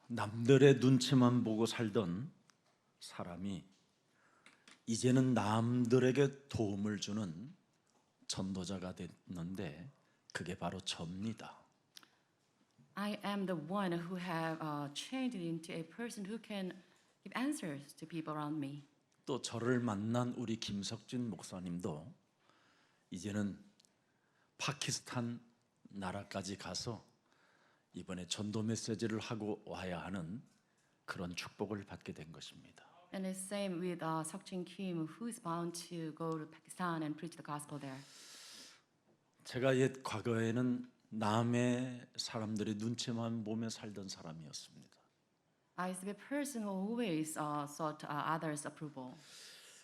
남들의 눈치만 보고 살던 사람이 이제는 남들에게 도움을 주는 전도자가 됐는데 그게 바로 저입니다. I am the one who have changed into a person who can give answers to people around me. 또 저를 만난 우리 김석진 목사님도 이제는 파키스탄 나라까지 가서 이번에 전도 메시지를 하고 와야 하는 그런 축복을 받게 된 것입니다. And the same with Seokjin Kim, who is bound to go to Pakistan and preach the gospel there. 제가 옛 과거에는 남의 사람들의 눈치만 보며 살던 사람이었습니다. I used to be a person who always sought others' approval.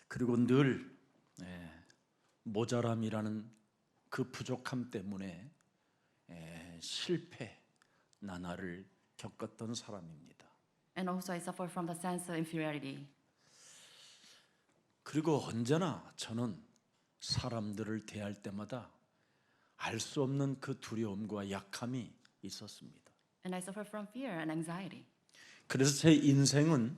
그리고 늘 모자람이라는 그 부족함 때문에 실패, 나날을 겪었던 사람입니다. And also I suffer from the sense of inferiority. 그리고 언제나 저는 사람들을 대할 때마다 알 수 없는 그 두려움과 약함이 있었습니다. And I suffer from fear and anxiety. 그래서 제 인생은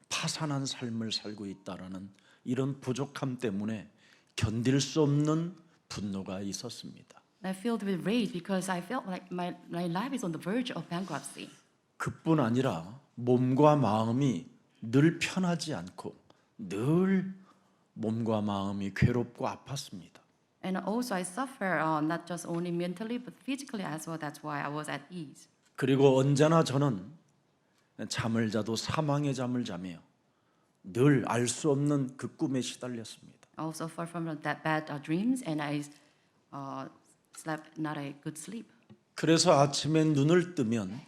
파산한 삶을 살고 있다라는 이런 부족함 때문에 견딜 수 없는 분노가 있었습니다. And I filled with rage because I felt like my life is on the verge of bankruptcy. 그뿐 아니라 몸과 마음이 늘 편하지 않고 늘 몸과 마음이 괴롭고 아팠습니다. And also I suffer not just only mentally but physically as well. That's why I was at ease. 그리고 언제나 저는 잠을 자도 사망의 잠을 자며 늘 알 수 없는 그 꿈에 시달렸습니다. I also suffer from that bad dreams and I slept not a good sleep. 그래서 아침에 눈을 뜨면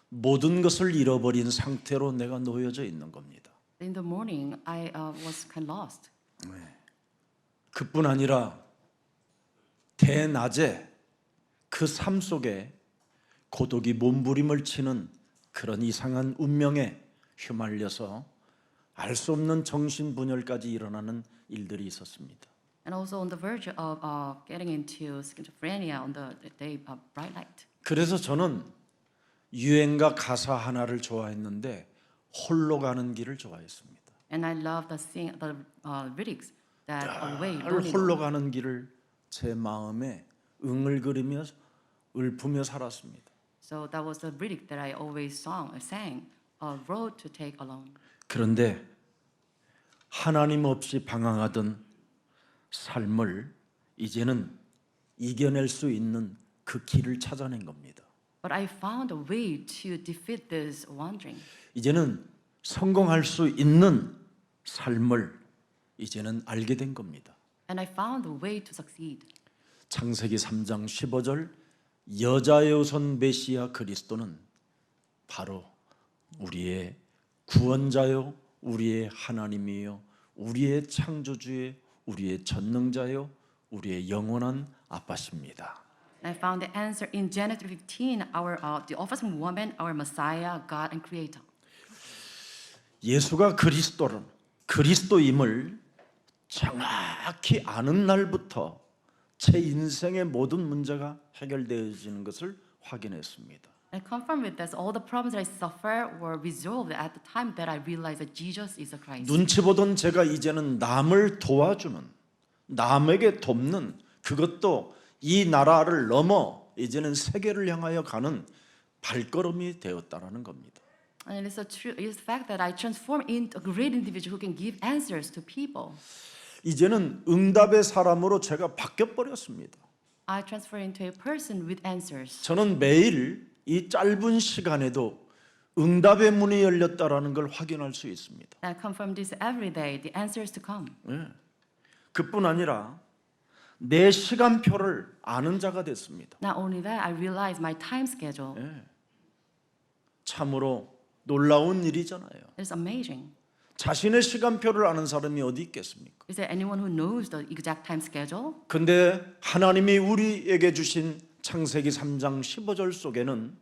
모든 것을 잃어버린 상태로 내가 놓여져 있는 겁니다. In the morning I was kind of lost. 그뿐 아니라 대낮에 그 삶 속에 고독이 몸부림을 치는 그런 이상한 운명에 휘말려서 알 수 없는 정신분열까지 일어나는 일들이 있었습니다. And also on the verge of getting into schizophrenia on the day of bright light. 그래서 저는 유행가 가사 하나를 좋아했는데 홀로 가는 길을 좋아했습니다. And I love the lyrics that away 늘 lonely. 홀로 가는 길을 제 마음에 응을거리며 읊으며 살았습니다. So that was the lyric that I always sang, a road to take alone. 그런데 하나님 없이 방황하던 삶을 이제는 이겨낼 수 있는 그 길을 찾아낸 겁니다. But I found a way to defeat this wandering. 이제는 성공할 수 있는 삶을 이제는 알게 된 겁니다. And I found a way to succeed. 창세기 3장 15절 여자의 우선 메시아 그리스도는 바로 우리의 구원자요 우리의 하나님이요 우리의 창조주요 우리의 전능자요 우리의 영원한 아빠십니다. And I found the answer in Genesis 15, the offspring woman, our Messiah, God and Creator. 예수가 그리스도임을 정확히 아는 날부터 제 인생의 모든 문제가 해결되어지는 것을 확인했습니다. And confirmed with this, all the problems that I suffer were resolved at the time that I realized that Jesus is the Christ. 눈치 보던 제가 이제는 남을 도와주는, 남에게 돕는 그것도 이 나라를 넘어 이제는 세계를 향하여 가는 발걸음이 되었다라는 겁니다. And it's the fact that I transform into a great individual who can give answers to people. 이제는 응답의 사람으로 제가 바뀌어 버렸습니다. I transfer into a person with answers. 저는 매일 이 짧은 시간에도 응답의 문이 열렸다라는 걸 확인할 수 있습니다. And I confirm this every day, the answers to come. 그뿐 아니라 내 시간표를 아는 자가 됐습니다. Not only that, I realize my time schedule. 참으로 놀라운 일이잖아요. It's amazing. 자신의 시간표를 아는 사람이 어디 있겠습니까? Is there anyone who knows the exact time schedule? 근데 하나님이 우리에게 주신 창세기 3장 15절 속에는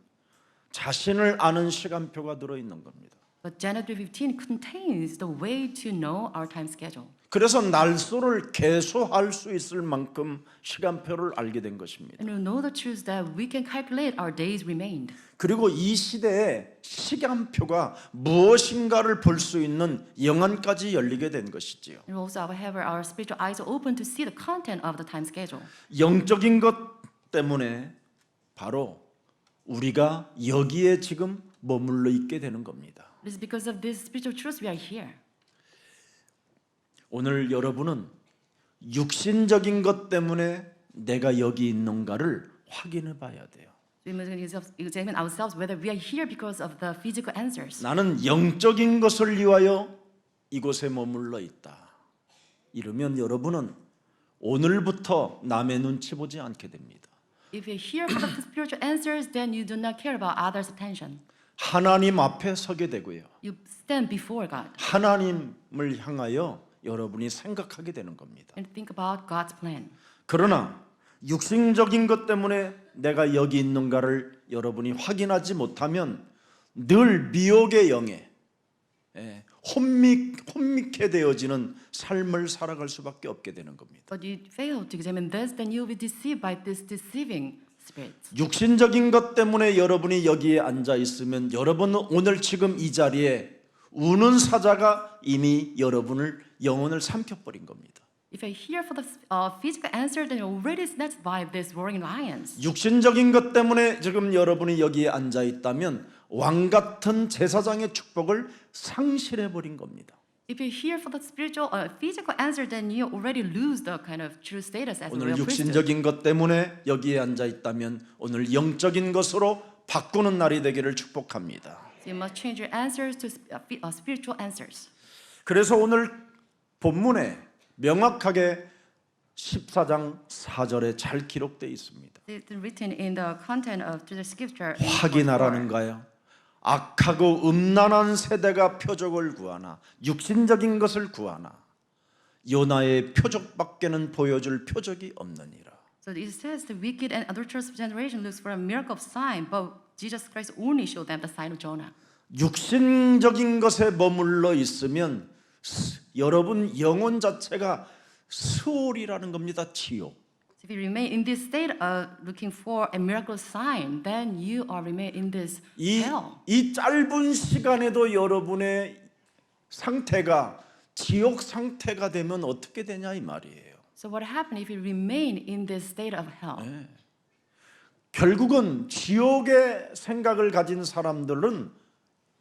자신을 아는 시간표가 들어 있는 겁니다. But Genesis 15 contains the way to know our time schedule. 그래서 날수를 계수할 수 있을 만큼 시간표를 알게 된 것입니다. And we know the truth that we can calculate our days remained. 그리고 이 시대에 시간표가 무엇인가를 볼 수 있는 영안까지 열리게 된 것이지요. And also, however, our spiritual eyes are open to see the content of the time schedule. 영적인 것 때문에 바로 우리가 여기에 지금 머물러 있게 되는 겁니다. It is because of this spiritual truth we are here. 오늘 여러분은 육신적인 것 때문에 내가 여기 있는가를 확인해 봐야 돼요. We must examine ourselves whether we are here because of the physical answers. 나는 영적인 것을 위하여 이곳에 머물러 있다. 이러면 여러분은 오늘부터 남의 눈치 보지 않게 됩니다. If you're here for the spiritual answers, then you do not care about others' attention. 하나님 앞에 서게 되고요. You stand before God 하나님을 향하여 여러분이 생각하게 되는 겁니다. and think about God's plan. 그러나 육신적인 것 때문에 내가 여기 있는가를 여러분이 확인하지 못하면 늘 미혹의 영에 혼미케 되어지는 삶을 살아갈 수밖에 없게 되는 겁니다. But you fail to examine this, then you will be deceived by this deceiving spirit. 육신적인 것 때문에 여러분이 여기에 앉아 있으면 여러분은 오늘 지금 이 자리에 우는 사자가 이미 여러분을 영혼을 삼켜버린 겁니다. If you're here for the physical answer, then you're already snatched by these roaring lions. 육신적인 것 때문에 지금 여러분이 여기에 앉아 있다면 왕 같은 제사장의 축복을 상실해 버린 겁니다. If you're here for the spiritual, physical answer, then you already lose the kind of true status as a 오늘 real priesthood. 육신적인 것 때문에 여기에 앉아 있다면 오늘 영적인 것으로 바꾸는 날이 되기를 축복합니다. So you must change your answers to spiritual answers. 그래서 오늘 본문에 명확하게 14장 4절에 잘 기록되어 있습니다. It's written in the content of the scripture. 확인하라는 거예요. 악하고 음란한 세대가 표적을 구하나 육신적인 것을 구하나 요나의 표적밖에는 보여줄 표적이 없느니라. So it says the wicked and adulterous generation looks for a miracle of sign, but Jesus Christ only showed them the sign of Jonah. 육신적인 것에 머물러 있으면 여러분 영혼 자체가 수월이라는 겁니다. 지옥. If you remain in this state of looking for a miracle sign, then you are remain in this hell. 이 짧은 시간에도 여러분의 상태가 지옥 상태가 되면 어떻게 되냐 이 말이에요. So what happened if you remain in this state of hell? 결국은 지옥의 생각을 가진 사람들은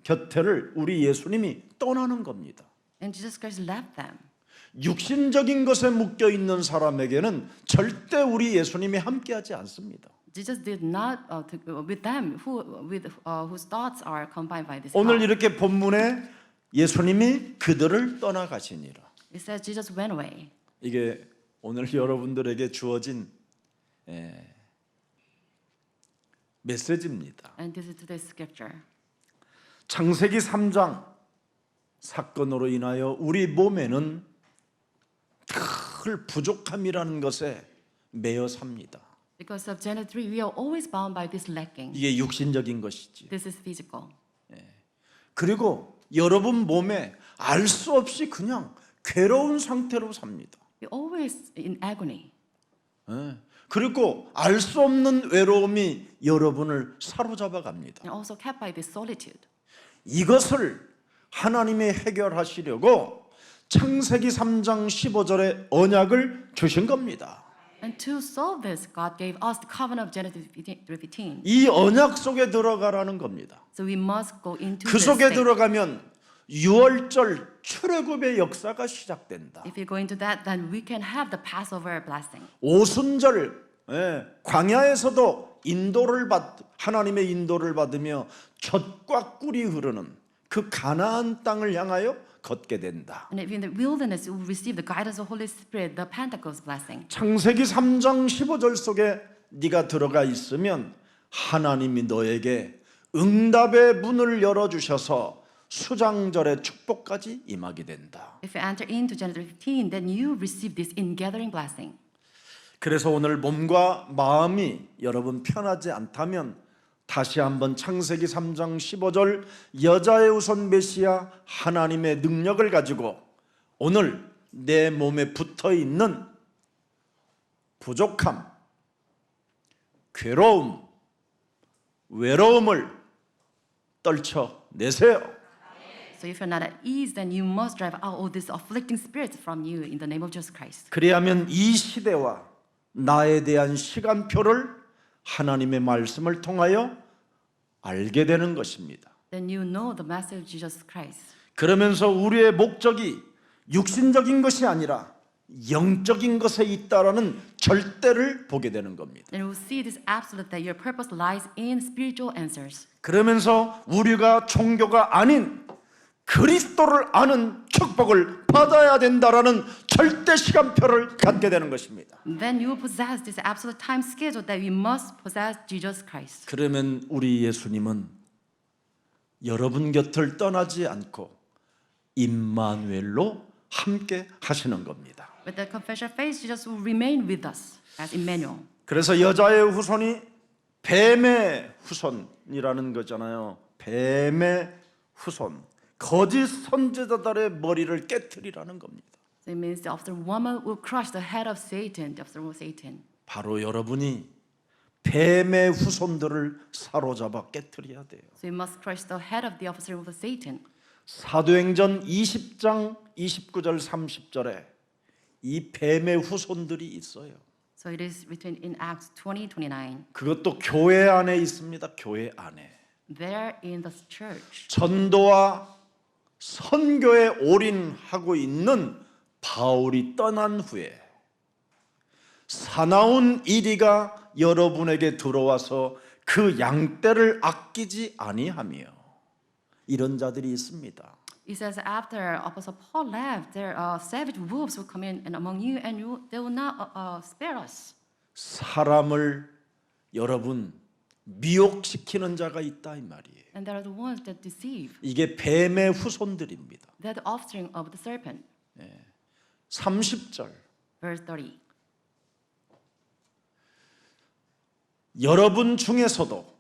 곁에를 우리 예수님이 떠나는 겁니다. And Jesus Christ left them. 육신적인 것에 묶여 있는 사람에게는 절대 우리 예수님이 함께하지 않습니다. Jesus did not with them whose thoughts are combined by this. 오늘 power. 이렇게 본문에 예수님이 그들을 떠나가시니라. It says Jesus went away. 이게 오늘 여러분들에게 주어진 메시지입니다. And this is today's scripture. 창세기 3장 사건으로 인하여 우리 몸에는 늘 부족함이라는 것에 매여 삽니다. Because of Genesis 3, we are always bound by this lacking. 이게 육신적인 것이지. This is physical. 그리고 여러분 몸에 알 수 없이 그냥 괴로운 상태로 삽니다. We're always in agony. 그리고 알 수 없는 외로움이 여러분을 사로잡아 갑니다. And also kept by this solitude. 이것을 하나님이 해결하시려고 창세기 3장 15절에 언약을 주신 겁니다. And to solve this, God gave us the covenant of Genesis 3:15. 이 언약 속에 들어가라는 겁니다. So we must go into 그 this 속에 state. 들어가면 유월절 출애굽의 역사가 시작된다. If we go into that, then we can have the Passover blessing. 오순절 광야에서도 하나님의 인도를 받으며 젖과 꿀이 흐르는 그 가나안 땅을 향하여 걷게 된다. And if in the wilderness, you will receive the guidance of Holy Spirit, the Pentecost blessing. 창세기 3장 15절 속에 네가 들어가 있으면 하나님이 너에게 응답의 문을 열어주셔서 수장절의 축복까지 임하게 된다. If you enter into Genesis 15, then you receive this ingathering blessing. 그래서 오늘 몸과 마음이 여러분 편하지 않다면 다시 한번 창세기 3장 15절 여자의 우선 메시아 하나님의 능력을 가지고 오늘 내 몸에 붙어 있는 부족함, 괴로움, 외로움을 떨쳐내세요. So if you're not at ease, then you must drive out all these afflicting spirits from you in the name of Jesus Christ. 그래야면 이 시대와 나에 대한 시간표를 하나님의 말씀을 통하여 알게 되는 것입니다. Then you know the message of Jesus Christ. 그러면서 우리의 목적이 육신적인 것이 아니라 영적인 것에 있다라는 절대를 보게 되는 겁니다. Then you will see this absolute that your purpose lies in spiritual answers. 그러면서 우리가 종교가 아닌 그리스도를 아는 축복을 받아야 된다라는 절대 시간표를 갖게 되는 것입니다. Then you will possess this absolute time schedule that we must possess Jesus Christ. 그러면 우리 예수님은 여러분 곁을 떠나지 않고 임마누엘로 함께 하시는 겁니다. With the confession of faith, Jesus will remain with us as Emmanuel. 그래서 여자의 후손이 뱀의 후손이라는 거잖아요. 뱀의 후손. 거짓 선지자들의 머리를 깨트리라는 겁니다. So it means the obstinate woman will crush the head of Satan, the obstinate of Satan. 바로 여러분이 뱀의 후손들을 사로잡아 깨트려야 돼요. So you must crush the head of the obstinate of Satan. 사도행전 20장 29절 30절에 이 뱀의 후손들이 있어요. So it is written in Acts 20:29. 그것도 교회 안에 있습니다. 교회 안에. There in the church. 전도와 선교에 올인하고 있는 바울이 떠난 후에 사나운 이리가 여러분에게 들어와서 그 양떼를 아끼지 아니하며 이런 자들이 있습니다. It says after Apostle Paul left, there savage wolves will come in and among you, and they will not spare us. 사람을 여러분 미혹시키는 자가 있다 이 말이에요. And there are the ones that deceive. 이게 뱀의 후손들입니다. They're the offspring of the serpent. 30절 Verse 30. 여러분 중에서도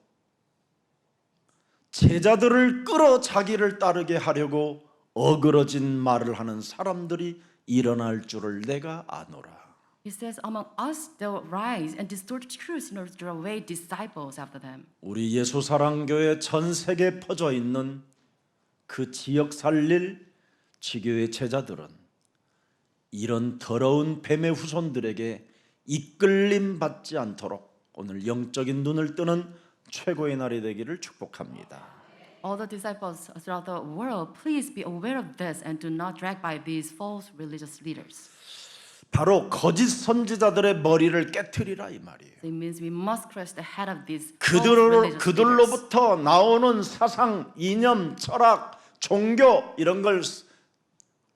제자들을 끌어 자기를 따르게 하려고 어그러진 말을 하는 사람들이 일어날 줄을 내가 아노라. It says, among us they will rise and distort truth in order to draw away disciples after them. 우리 예수사랑교회 전 세계에 퍼져 있는 그 지역 살릴 지교의 제자들은 이런 더러운 뱀의 후손들에게 이끌림 받지 않도록 오늘 영적인 눈을 뜨는 최고의 날이 되기를 축복합니다. All the disciples throughout the world, please be aware of this and do not drag by these false religious leaders. 바로 거짓 선지자들의 머리를 깨트리라 이 말이에요. So it means we must crush the head of these false religious leaders. 그들로부터 나오는 사상, 이념, 철학, 종교 이런 걸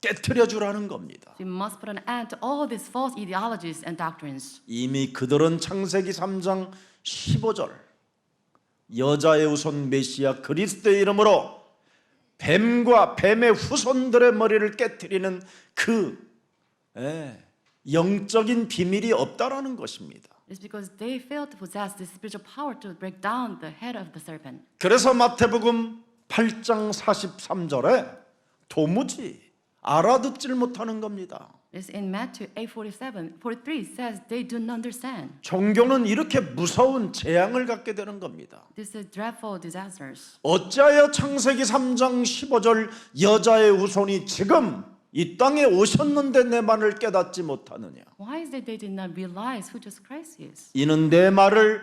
깨트려 주라는 겁니다. We must put an end to all these false ideologies and doctrines. 이미 그들은 창세기 3장 15절 여자의 후손 메시아 그리스도의 이름으로 뱀과 뱀의 후손들의 머리를 깨트리는 그 영적인 비밀이 없다라는 것입니다. It's because they failed to possess this spiritual power to break down the head of the serpent. 그래서 마태복음 8장 43절에 도무지 알아듣질 못하는 겁니다. It's in Matthew 8:43 says they do not understand. 종교는 이렇게 무서운 재앙을 갖게 되는 겁니다. This is dreadful disasters. 어찌하여 창세기 3장 15절 여자의 후손이 지금 이 땅에 오셨는데 내 말을 깨닫지 못하느냐. Why is it they did not realize who Jesus Christ is? 이는 내 말을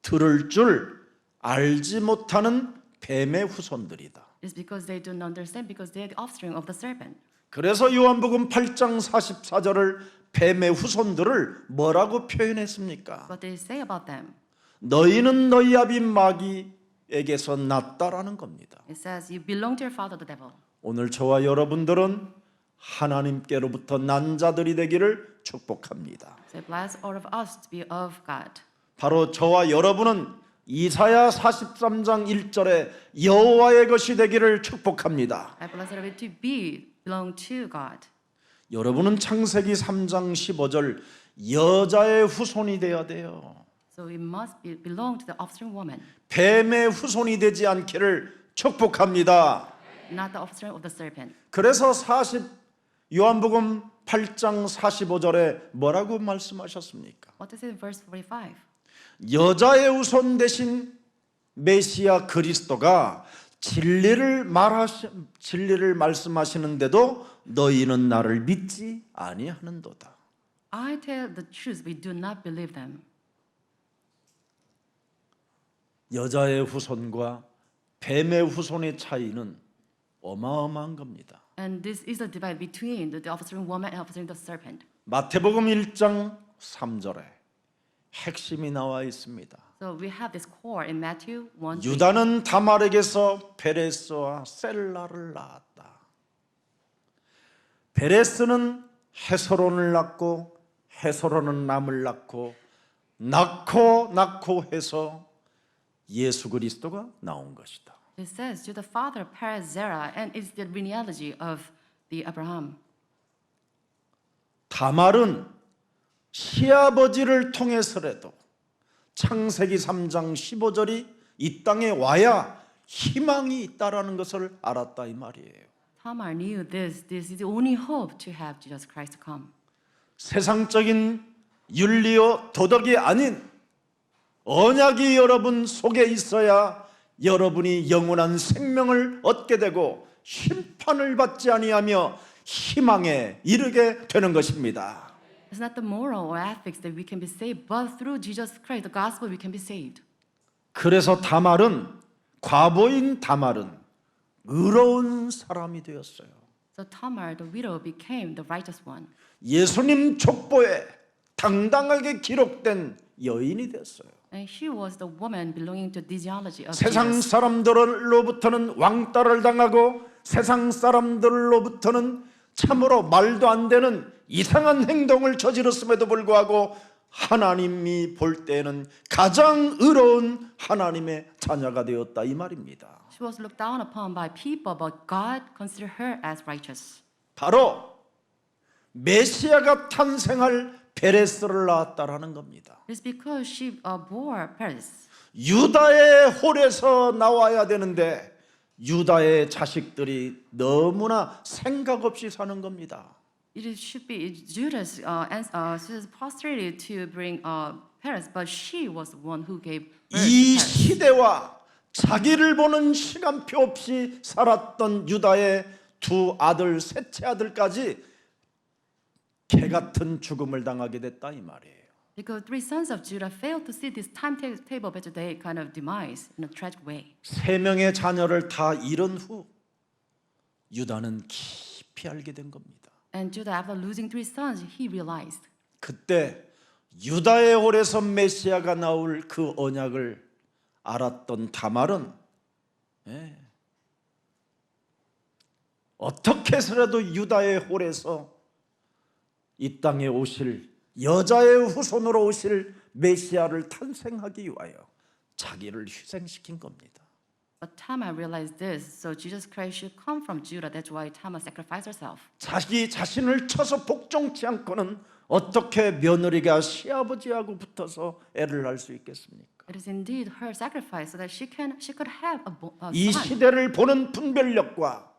들을 줄 알지 못하는 뱀의 후손들이다. It's because they do not understand because they are the offspring of the serpent. 그래서 요한복음 8장 44절을 뱀의 후손들을 뭐라고 표현했습니까? What they say about them? 너희는 너희 아비 마귀에게서 났다라는 겁니다. It says you belong to your father the devil. 오늘 저와 여러분들은 하나님께로부터 난 자들이 되기를 축복합니다. So bless all of us to be of God. 바로 저와 여러분은 이사야 43장 1절에 여호와의 것이 되기를 축복합니다. I bless all of you to belong to God. 여러분은 창세기 3장 15절 여자의 후손이 되어야 돼요. So we must belong to the offspring woman, 뱀의 후손이 되지 않기를 축복합니다. not the offspring of the serpent. 그래서 요한복음 8장 45절에 뭐라고 말씀하셨습니까? What does it in verse 45? 여자의 후손 대신 메시아 그리스도가 진리를 말씀하시는데도 너희는 나를 믿지 아니하는도다. I tell the truth, we do not believe them. 여자의 후손과 뱀의 후손의 차이는 어마어마한 겁니다. And this is a divide between the offspring woman and offspring the serpent. 마태복음 1장 3절에 핵심이 나와 있습니다. So we have this core in Matthew 1. 유다는 다말에게서 베레스와 셀라를 낳았다. 베레스는 헤스론을 낳고 헤스론은 람을 낳고 해서 예수 그리스도가 나온 것이다. It says to the father Perez Zerah, and it's the genealogy of the Abraham. 다말은 시아버지를 통해서라도 창세기 3장 15절이 이 땅에 와야 희망이 있다라는 것을 알았다 이 말이에요. Tamar knew this. This is the only hope to have Jesus Christ come. 세상적인 윤리요 도덕이 아닌 언약이 여러분 속에 있어야 여러분이 영원한 생명을 얻게 되고 심판을 받지 아니하며 희망에 이르게 되는 것입니다. It's not the moral or ethics that we can be saved, but through Jesus Christ, the gospel, we can be saved. 그래서 과부인 다말은 의로운 사람이 되었어요. So Tamar, the widow, became the righteous one. 예수님 족보에 당당하게 기록된 여인이 됐어요. And she was the woman belonging to the genealogy of 세상 Jesus. 사람들로부터는 왕따를 당하고 세상 사람들로부터는 참으로 말도 안 되는 이상한 행동을 저질렀음에도 불구하고 하나님이 볼 때에는 가장 의로운 하나님의 자녀가 되었다 이 말입니다. She was looked down upon by people, but God considered her as righteous. 바로 메시아가 탄생할 베레스를 낳았다라는 겁니다. It's because she bore Perez. 유다의 홀에서 나와야 되는데 유다의 자식들이 너무나 생각 없이 사는 겁니다. It should be Judah's posterity to bring Perez, but she was the one who gave birth to 이 Perez. 시대와 자기를 보는 시간표 없이 살았던 유다의 두 아들, 셋째 아들까지 개 같은 죽음을 당하게 됐다 이 말이에요. Because three sons of Judah failed to see this timetable, but they kind of demise in a tragic way. 세 명의 자녀를 다 잃은 후 유다는 깊이 알게 된 겁니다. And Judah, after losing three sons, he realized 그때 유다의 홀에서 메시아가 나올 그 언약을 알았던 다말은 어떻게 해서라도 유다의 홀에서 이 땅에 오실 여자의 후손으로 오실 메시아를 탄생하기 위하여 자기를 희생시킨 겁니다. But Tamar realized this, so Jesus Christ should come from Judah. That's why Tamar sacrificed herself. 자기 자신을 쳐서 복종치 않고는 어떻게 며느리가 시아버지하고 붙어서 애를 낳을 수 있겠습니까? It is indeed her sacrifice so that she could have a 이 son. 시대를 보는 분별력과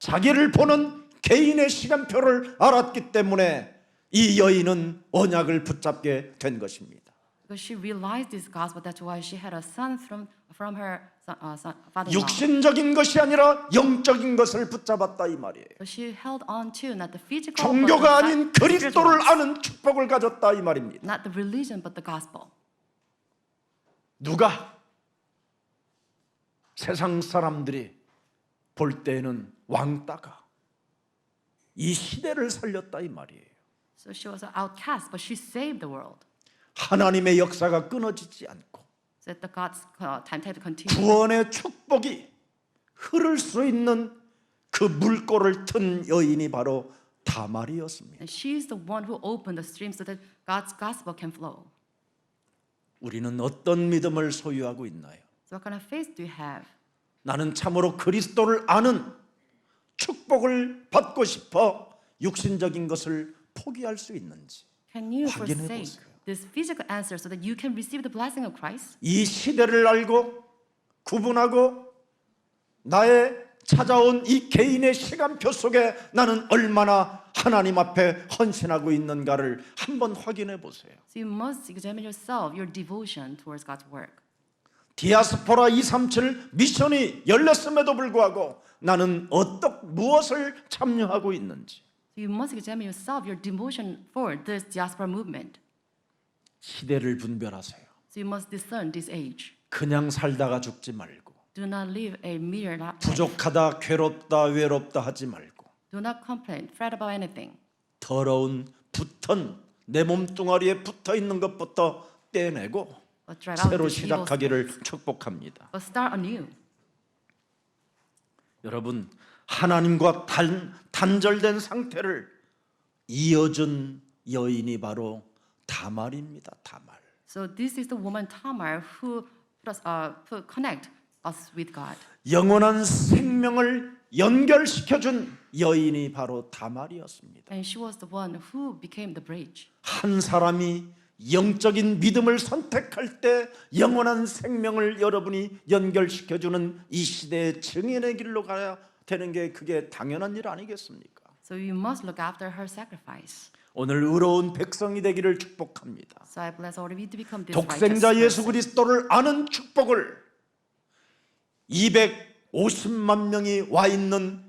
자기를 보는 개인의 시간표를 알았기 때문에 이 여인은 언약을 붙잡게 된 것입니다. Because she realized this gospel, that's why she had a son from her father-in-law. 육신적인 것이 아니라 영적인 것을 붙잡았다 이 말이에요. So she held on to not the physical, 종교가 아닌 but the spiritual 그리스도를 ones. 아는 축복을 가졌다 이 말입니다. Not the religion, but the gospel. 누가 세상 사람들이 볼 때에는 왕따가 이 시대를 살렸다 이 말이에요. So she was an outcast, but she saved the world. 하나님의 역사가 끊어지지 않고 So that the God's timetable continued. 구원의 축복이 흐를 수 있는 그 물꼬를 튼 여인이 바로 다말이었습니다. And she's the one who opened the stream so that God's gospel can flow. 우리는 어떤 믿음을 소유하고 있나요? So what kind of faith do you have? 나는 참으로 그리스도를 아는 축복을 받고 싶어 육신적인 것을 포기할 수 있는지 Can you 확인해 forsake 보세요. this physical answer so that you can receive the blessing of Christ? 이 시대를 알고 구분하고 나의 찾아온 이 개인의 시간표 속에 나는 얼마나 하나님 앞에 헌신하고 있는가를 한번 확인해 보세요. So you must examine yourself, your devotion towards God's work. 디아스포라 237 미션이 열렸음에도 불구하고 나는 무엇을 참여하고 있는지, So you must examine yourself, your devotion for this diaspora movement. 시대를 분별하세요. So you must discern this age. 그냥 살다가 죽지 말고, Do not live a mere life. 부족하다, 괴롭다, 외롭다 하지 말고, Do not complain, fret about anything. 더러운 내 몸뚱아리에 붙어 있는 것부터 떼내고 But drive out 새로 this evil spirit. 시작하기를 축복합니다. But start anew. 여러분, 하나님과 단절된 상태를 이어준 여인이 바로 다말입니다. 다말. So this is the woman Tamar who connect us with God. 영원한 생명을 연결시켜준 여인이 바로 다말이었습니다. And she was the one who became the bridge. 한 사람이 영적인 믿음을 선택할 때 영원한 생명을 여러분이 연결시켜주는 이 시대의 증인의 길로 가야 되는 게 그게 당연한 일 아니겠습니까? So you must look after her sacrifice. 오늘 의로운 백성이 되기를 축복합니다. So I bless all of you to become this 독생자 righteous 예수 person. 그리스도를 아는 축복을 250만 명이 와 있는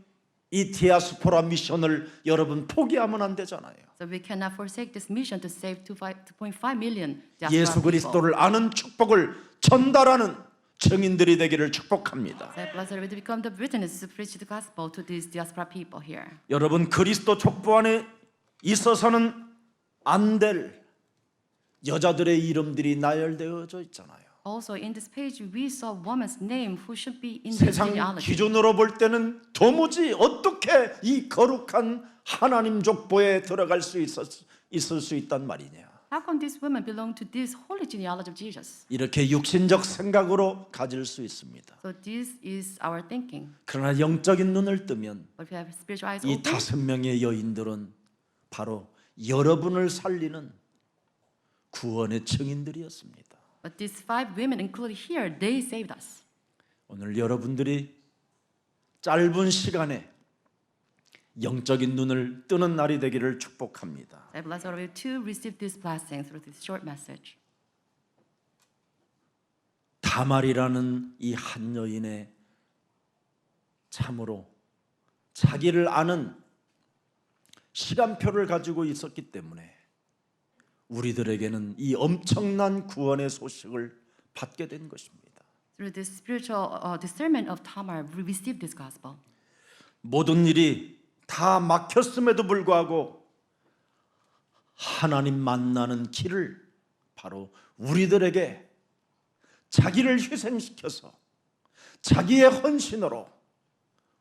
이 디아스포라 미션을 여러분 포기하면 안 되잖아요. So we cannot forsake this mission to save 2.5 million diaspora 예수 people. 그리스도를 아는 축복을 전달하는 증인들이 되기를 축복합니다. So I bless all of you to become the witnesses to preach the gospel to these diaspora people here. 여러분, 그리스도 족보 안에 있어서는 안 될 여자들의 이름들이 나열되어져 있잖아요. Also in this page we saw woman's name who should be in this 세상 genealogy. 기준으로 볼 때는 도무지 어떻게 이 거룩한 하나님 족보에 들어갈 수 있을 수 있단 말이냐. How come these women belong to this holy genealogy of Jesus? 이렇게 육신적 생각으로 가질 수 있습니다. So this is our thinking. 그러나 영적인 눈을 뜨면 But if you have spiritual eyes 이 open, 5명의 여인들은 바로 여러분을 살리는 구원의 증인들이었습니다. but these 5 women included here, they saved us. 오늘 여러분들이 짧은 시간에 영적인 눈을 뜨는 날이 되기를 축복합니다. I bless all of you to receive this blessing through this short message. 다말이라는 이 한 여인의 참으로 자기를 아는 시간표를 가지고 있었기 때문에 우리들에게는 이 엄청난 구원의 소식을 받게 된 것입니다. Through this spiritual discernment of Tamar, we received this gospel. 모든 일이 다 막혔음에도 불구하고 하나님 만나는 길을 바로 우리들에게 자기를 희생시켜서 자기의 헌신으로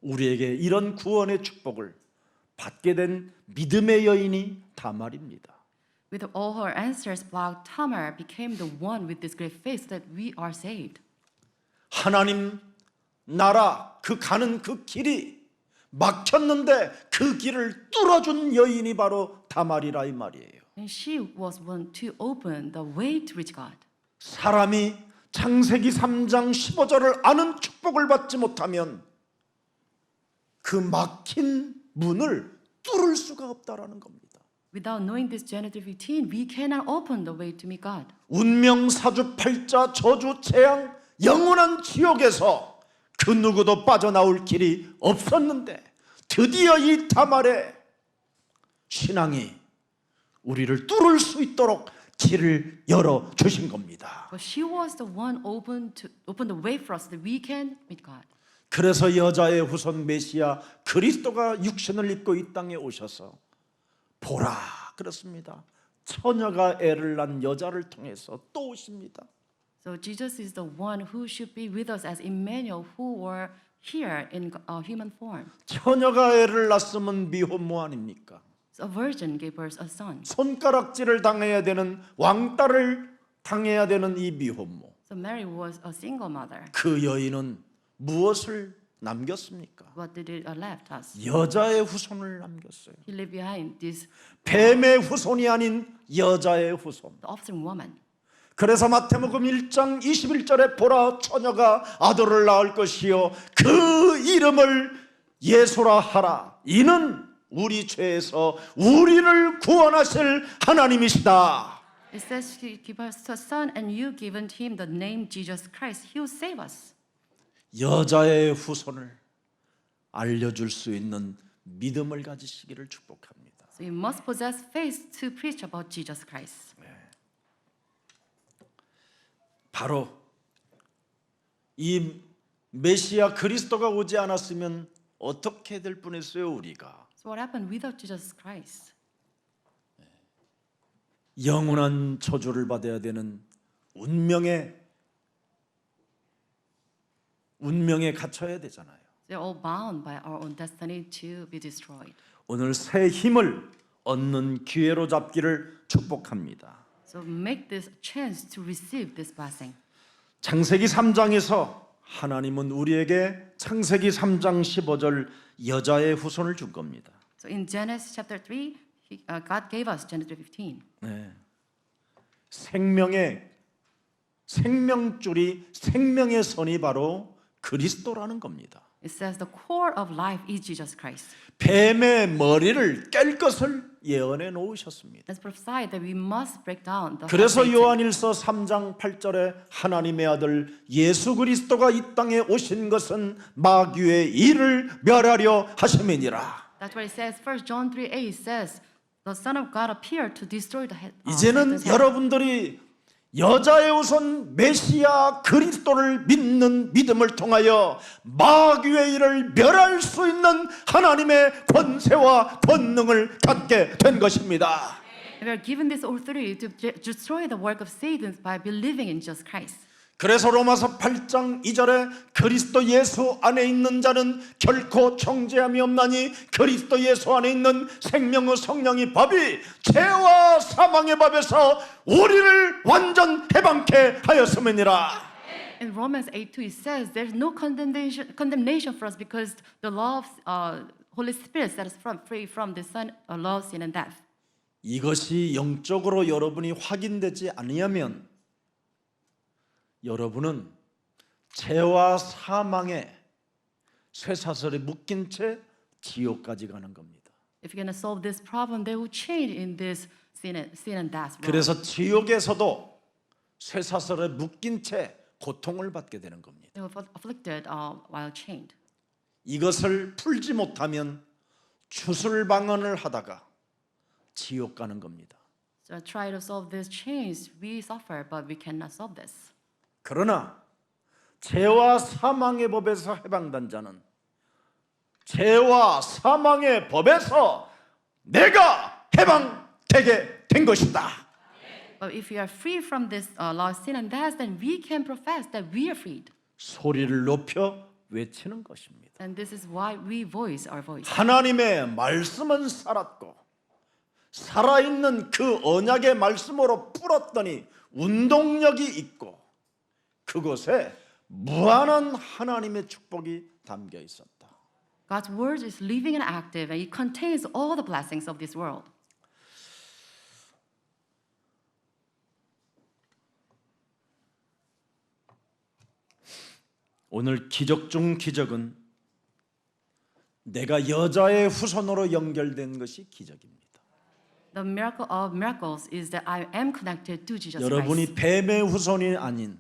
우리에게 이런 구원의 축복을 받게 된 믿음의 여인이 다말입니다. With all her answers blocked, Tamar became the one with this great faith so that we are saved. 하나님 나라 가는 그 길이 막혔는데 그 길을 뚫어준 여인이 바로 다말이라 이 말이에요. And she was one to open the way to reach God. 사람이 창세기 3장 15절을 아는 축복을 받지 못하면 그 막힌 문을 뚫을 수가 없다라는 겁니다. Without knowing this Genesis 15, we cannot open the way to meet God. 운명, 사주팔자, 저주, 재앙, 영원한 지옥에서 그 누구도 빠져나올 길이 없었는데 드디어 이 다말의 신앙이 우리를 뚫을 수 있도록 길을 열어 주신 겁니다. But she was the one open the way for us so that we can meet God. 그래서 여자의 후손 메시아 그리스도가 육신을 입고 이 땅에 오셔서 보라 그렇습니다. 처녀가 애를 낳은 여자를 통해서 또 오십니다. So Jesus is the one who should be with us as Emmanuel who were here in human form. 처녀가 애를 낳았으면 미혼모 아닙니까? So a virgin gave birth a son. 손가락질을 당해야 되는 왕따를 당해야 되는 이 미혼모. So Mary was a single mother. 그 여인은 무엇을 남겼습니까? What did it left us? 여자의 후손을 남겼어요. He left behind this 뱀의 후손이 아닌 여자의 후손. the offspring woman. 그래서 마태복음 1장 21절에 보라 처녀가 아들을 낳을 것이요 그 이름을 예수라 하라. 이는 우리 죄에서 우리를 구원하실 하나님이시다. It says, "He give us a son, and you given him the name Jesus Christ. He will save us." 여자의 후손을 알려줄 수 있는 믿음을 가지시기를 축복합니다. So you must possess faith to preach about Jesus Christ. 바로 이 메시아 그리스도가 오지 않았으면 어떻게 될 뻔했어요 우리가. So what happened without Jesus Christ? 영원한 저주를 받아야 되는 운명에 갇혀야 되잖아요. They're all bound by our own destiny to be destroyed. 오늘 새 힘을 얻는 기회로 잡기를 축복합니다. So make this chance to receive this blessing. 창세기 3장에서 하나님은 우리에게 창세기 3장 15절 여자의 후손을 준 겁니다. So in Genesis chapter 3, God gave us Genesis 15. 네. 생명줄이 생명의 선이 바로 그리스도라는 겁니다. It says the core of life is Jesus Christ. 뱀의 머리를 깰 것을 예언해 놓으셨습니다. Let's prophesy that we must break down the 그래서 heart of Satan. 요한일서 3장 8절에 하나님의 아들 예수 그리스도가 이 땅에 오신 것은 마귀의 일을 멸하려 하심이니라. That's what it says. First John 3:8 says, "The Son of God appeared to destroy the head." 이제는 Satan's head. 여러분들이 여자의 우선 메시아 그리스도를 믿는 믿음을 통하여 마귀의 일을 멸할 수 있는 하나님의 권세와 권능을 갖게 된 것입니다. We are given this authority to destroy the work of Satan by believing in Jesus Christ. 그래서 로마서 8장 2절에 그리스도 예수 안에 있는 자는 결코 정죄함이 없나니 그리스도 예수 안에 있는 생명의 성령의 법이 죄와 사망의 법에서 우리를 완전 해방케 하였음이니라. In Romans 8:2 it says there's no condemnation for us because the law of Holy Spirit set us free from the sin, law of sin and death. 이것이 영적으로 여러분이 확인되지 아니하면 여러분은 죄와 사망의 쇠사슬에 묶인 채 지옥까지 가는 겁니다. If you're going to solve this problem, they will change in this sin and death. world. 그래서 지옥에서도 쇠사슬에 묶인 채 고통을 받게 되는 겁니다. They were afflicted while chained. 이것을 풀지 못하면 추술방언을 하다가 지옥 가는 겁니다. So try to solve these chains. We suffer, but we cannot solve this. 그러나 죄와 사망의 법에서 해방된 자는 죄와 사망의 법에서 내가 해방되게 된 것이다. But if we are free from this law of sin and death, then we can profess that we are freed. 소리를 높여 외치는 것입니다. And this is why we voice our voice. 하나님의 말씀은 살았고 살아있는 그 언약의 말씀으로 풀었더니 운동력이 있고 그곳에 무한한 하나님의 축복이 담겨 있었다. God's word is living and active, and it contains all the blessings of this world. 오늘 기적 중 기적은 내가 여자의 후손으로 연결된 것이 기적입니다. The miracle of miracles is that I am connected to Jesus 여러분이 Christ. 뱀의 후손이 아닌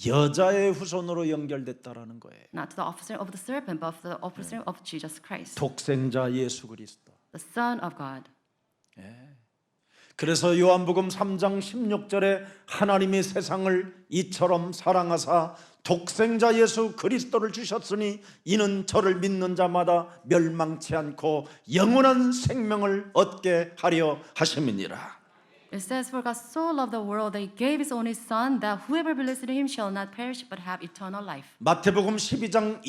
여자의 후손으로 연결됐다라는 거예요. Not the officer of the serpent, but the officer of Jesus Christ, 독생자 예수 그리스도. the Son of God. 그래서 요한복음 3장 16절에 하나님이 세상을 이처럼 사랑하사 독생자 예수 그리스도를 주셨으니 이는 저를 믿는 자마다 멸망치 않고 영원한 생명을 얻게 하려 하심이니라. It says, "For God so loved the world that He gave His only Son, that whoever believes in Him shall not perish but have eternal life." 마태복음 12장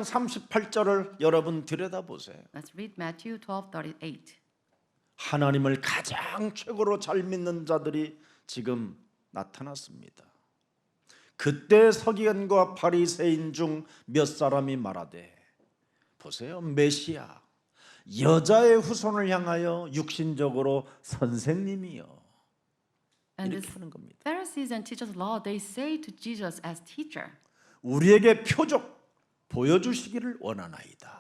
38절을 여러분 들여다보세요. Let's read Matthew 12:38. 하나님을 가장 최고로 잘 믿는 자들이 지금 나타났습니다. 그때 서기관과 바리새인 중 몇 사람이 말하되 보세요. 메시아 여자의 후손을 향하여 육신적으로 선생님이요 And 이렇게 this 하는 겁니다. Pharisees and teachers of law, they say to Jesus as teacher, 우리에게 표적 보여주시기를 원하나이다.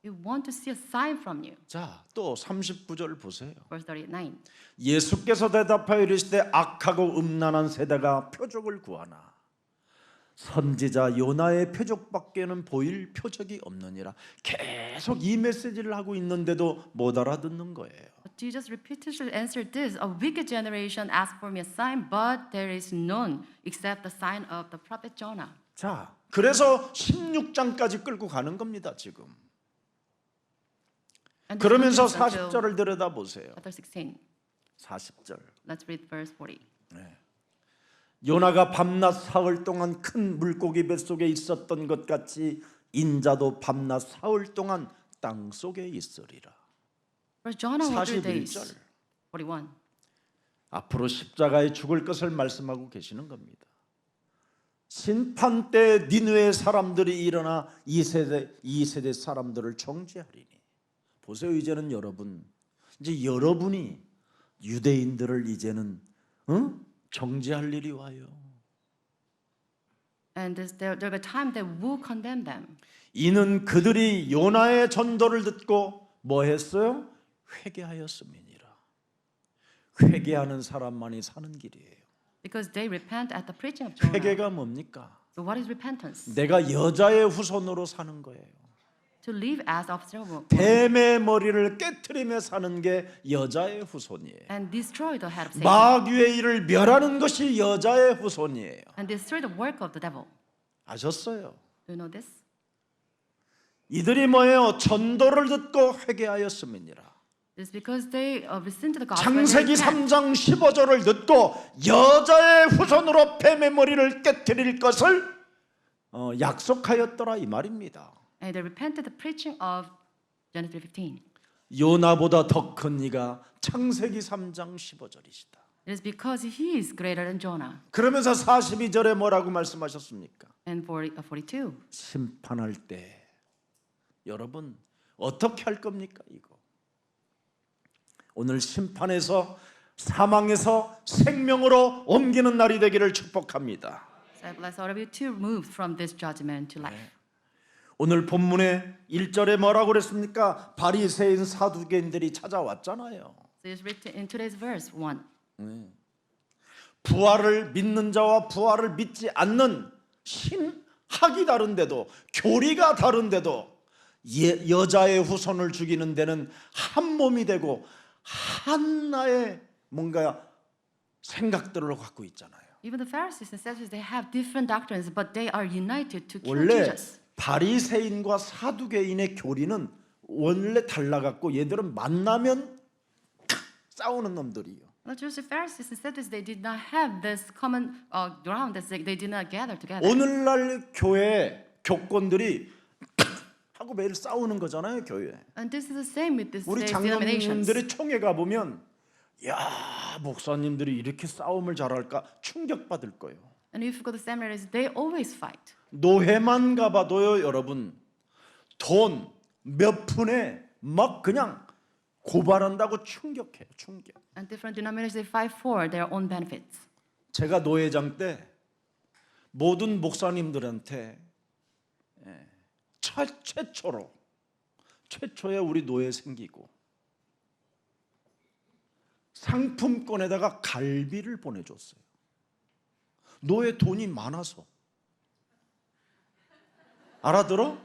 we want to see a sign from you. 자, 또 39절 보세요. Verse 39. 예수께서 대답하여 이르시되 악하고 음란한 세대가 표적을 구하나 선지자 요나의 표적밖에는 보일 표적이 없느니라. 계속 이 메시지를 하고 있는데도 못 알아듣는 거예요. But Jesus repeatedly answered this, a wicked generation asked for me a sign, but there is none except the sign of the prophet Jonah. 자, 그래서 16장까지 끌고 가는 겁니다, 지금. And this 그러면서 continues until 40절을 들여다보세요. chapter 16. 40절. Let's read verse 40. 요나가 밤낮 사흘 동안 큰 물고기 뱃속에 있었던 것 같이 인자도 밤낮 사흘 동안 땅 속에 있으리라. Verse Jonah was 3 days. 41절. 41. 앞으로 십자가에 죽을 것을 말씀하고 계시는 겁니다. 심판 때 니느웨 사람들이 일어나 이 세대 사람들을 정죄하리니. 보세요, 이제는 여러분이 유대인들을 이제는 정죄할 일이 와요. And there will be a time that will condemn them. 이는 그들이 요나의 전도를 듣고 뭐 했어요? 회개하였음이니라. 회개하는 사람만이 사는 길이에요. Because they repent at the preaching of Jonah. 회개가 뭡니까? So what is repentance? 내가 여자의 후손으로 사는 거예요. To live as offspring of woman 뱀의 머리를 깨트리며 사는 게 여자의 후손이에요. and destroy the head of Satan. 마귀의 일을 멸하는 것이 여자의 후손이에요. And destroy the work of the devil. 아셨어요? Do you know this? 이들이 뭐예요? 전도를 듣고 회개하였음이니라. It's because they listened to the gospel. and 창세기 they repent. 3장 15절을 듣고 여자의 후손으로 뱀의 머리를 깨트릴 것을 약속하였더라 이 말입니다. And they repented the preaching of Genesis 3:15. 요나보다 더 큰 이가 창세기 3장 15절이시다. It is because he is greater than Jonah. 그러면서 42절에 뭐라고 말씀하셨습니까? And 42. 심판할 때 여러분 어떻게 할 겁니까 이거? 오늘 심판에서 사망에서 생명으로 옮기는 날이 되기를 축복합니다. So I bless all of you to move from this judgment to life. 오늘 본문의 1절에 뭐라고 그랬습니까? 바리새인 사두개인들이 찾아왔잖아요. So it's written in today's verse 1. 부활을 믿는 자와 부활을 믿지 않는 신학이 다른데도 교리가 다른데도 여자의 후손을 죽이는 데는 한 몸이 되고 하나의 뭔가 생각들을 갖고 있잖아요. Even the Pharisees and Sadducees, they have different doctrines, but they are united to kill 원래 Jesus. 바리새인과 사두개인의 교리는 원래 달라갖고 얘들은 만나면 싸우는 놈들이요. Not just the Pharisees and Sadducees, they did not have this common ground. That they did not gather together. 오늘날 교회 교권들이 하고 매일 싸우는 거잖아요, 교회. And this is the same with this 우리 today's denominations. 장로님들의 총회 가 보면 야, 목사님들이 이렇게 싸움을 잘할까 충격받을 거예요. And if you go to seminaries, they always fight. 노회만 가봐도요, 여러분 돈 몇 푼에 막 그냥 고발한다고 충격해요, 충격. And different denominations, they fight for their own benefits. 제가 노회장 때 모든 목사님들한테 최초에 우리 노회 생기고 상품권에다가 갈비를 보내줬어요. 노회 돈이 많아서. 알아들어?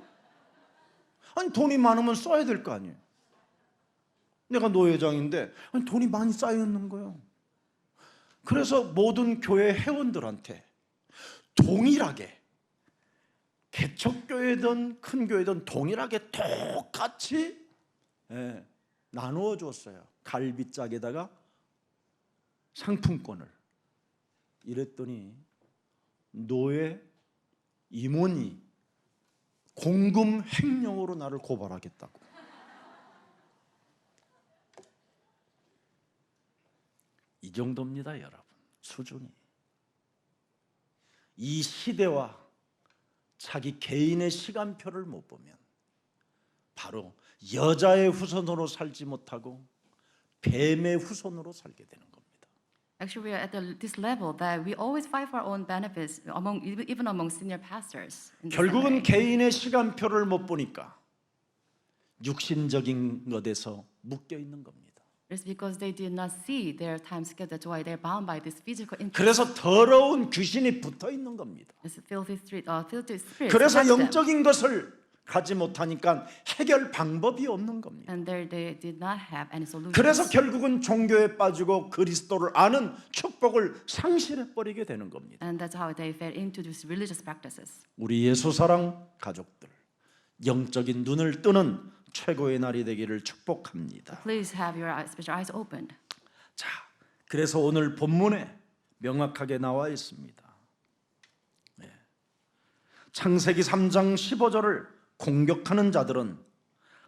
아니 돈이 많으면 써야 될 거 아니에요. 내가 노회장인데 아니 돈이 많이 쌓여 있는 거예요. 그래서 모든 교회 회원들한테 동일하게 개척교회든 큰 교회든 동일하게 똑같이 나누어 줬어요. 갈비짝에다가 상품권을. 이랬더니 노회 임원이 공금 횡령으로 나를 고발하겠다고. 이 정도입니다, 여러분. 수준이. 이 시대와 자기 개인의 시간표를 못 보면 바로 여자의 후손으로 살지 못하고 뱀의 후손으로 살게 되는 겁니다. Actually, we are at this level that we always fight for our own benefits even among senior pastors. In the 결국은 seminary. 개인의 시간표를 못 보니까 육신적인 것에서 묶여 있는 겁니다. It's because they did not see their time schedule. That's why they're bound by this physical interest. 그래서 더러운 귀신이 붙어 있는 겁니다. It's filthy spirits. 그래서 attach them. 영적인 것을 가지 못하니까 해결 방법이 없는 겁니다. And there they did not have any solution. 그래서 결국은 종교에 빠지고 그리스도를 아는 축복을 상실해 버리게 되는 겁니다. And that's how they fell into these religious practices. 우리 예수사랑 가족들 영적인 눈을 뜨는 최고의 날이 되기를 축복합니다. Please have your spiritual eyes opened. 자, 그래서 오늘 본문에 명확하게 나와 있습니다. 네. 창세기 3장 15절을 공격하는 자들은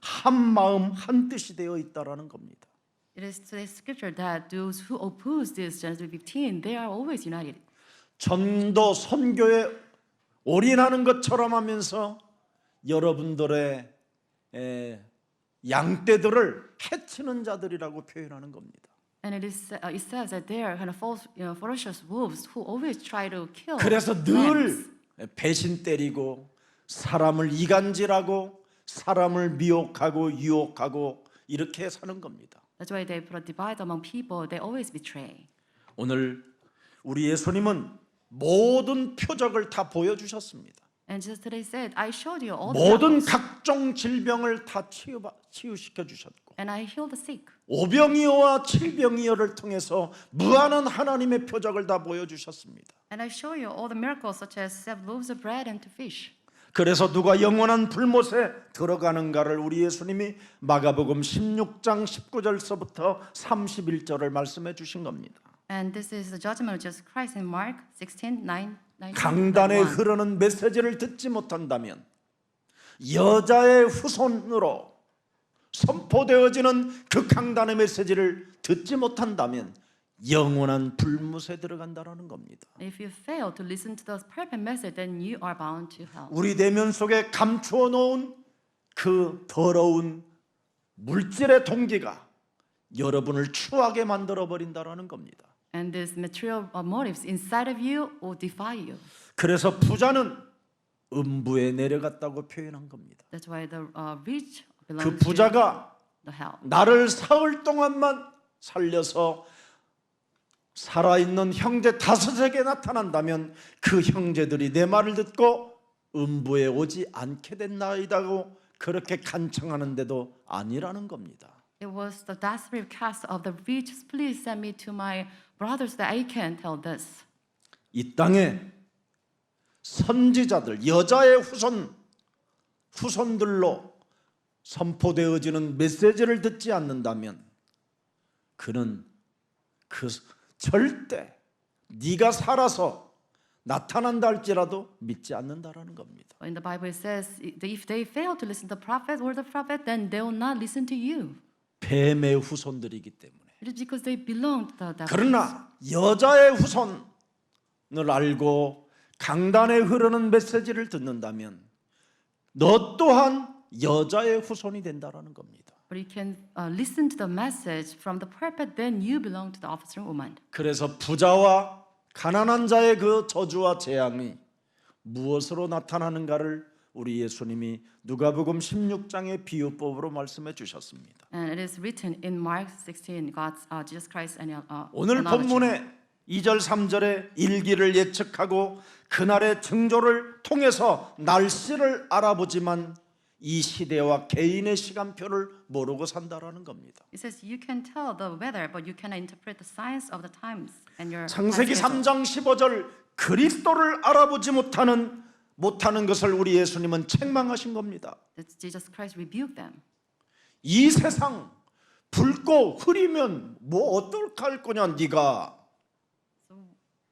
한 마음 한 뜻이 되어 있다라는 겁니다. It is today's scripture that those who oppose this Genesis 15, they are always united. 전도 선교에 올인하는 것처럼 하면서 여러분들의 양떼들을 해치는 자들이라고 표현하는 겁니다. And it says that they are kind of false, ferocious wolves who always try to kill. 그래서 lambs. 늘 배신 때리고 사람을 이간질하고 사람을 미혹하고 유혹하고 이렇게 사는 겁니다. That's why they put a divide among people. They always betray. 오늘 우리 예수님은 모든 표적을 다 보여주셨습니다. And Jesus today said, I showed you all the 모든 miracles, 각종 질병을 다 치유시켜 주셨고 and I healed the sick. 오병이어와 칠병이어를 통해서 무한한 하나님의 표적을 다 보여주셨습니다. And I show you all the miracles such as 7 loaves of bread and 2 fish. 그래서 누가 영원한 불못에 들어가는가를 우리 예수님이 마가복음 16장 19절서부터 31절을 말씀해 주신 겁니다. And this is the judgment of Jesus Christ in Mark 16, 9, 강단에 21. 흐르는 메시지를 듣지 못한다면 여자의 후손으로 선포되어지는 그 강단의 메시지를 듣지 못한다면 영원한 불못에 들어간다라는 겁니다. If you fail to listen to the perfect message, then you are bound to hell. 우리 내면 속에 감추어 놓은 그 더러운 물질의 동기가 여러분을 추하게 만들어 버린다라는 겁니다. And these material motives inside of you will defy you. 그래서 부자는 음부에 내려갔다고 표현한 겁니다. That's why the rich 그 belong to 부자가 the hell. 나를 사흘 동안만 살려서 살아있는 형제 5에게 나타난다면 그 형제들이 내 말을 듣고 음부에 오지 않게 된나이다고 그렇게 간청하는데도 아니라는 겁니다. It was the desperate cast of the rich. Please send me to my brothers that I can tell this. 이 땅에 선지자들 여자의 후손들로 선포되어지는 메시지를 듣지 않는다면 그는 절대 네가 살아서 나타난다 할지라도 믿지 않는다라는 겁니다. In the Bible it says if they fail to listen to the prophet or the prophet, then they will not listen to you. 뱀의 후손들이기 때문에. It is because they belong to the devil. 그러나 여자의 후손을 알고 강단에 흐르는 메시지를 듣는다면 너 또한 여자의 후손이 된다라는 겁니다. But you can listen to the message from the prophet, then you belong to the officer woman. 그래서 부자와 가난한 자의 그 저주와 재앙이 무엇으로 나타나는가를 우리 예수님이 누가복음 16장의 비유법으로 말씀해 주셨습니다. And it is written in Mark 16, Jesus Christ and 오늘 analogy. 본문에 2절 3절에 일기를 예측하고 그날의 징조를 통해서 날씨를 알아보지만 이 시대와 개인의 시간표를 모르고 산다라는 겁니다. It says you can tell the weather, but you cannot interpret the signs of the times and your. 창세기 time schedule. 3장 15절 그리스도를 알아보지 못하는 것을 우리 예수님은 책망하신 겁니다. That's Jesus Christ rebuked them. 이 세상 붉고 흐리면 뭐 어떨까 할 거냐 네가.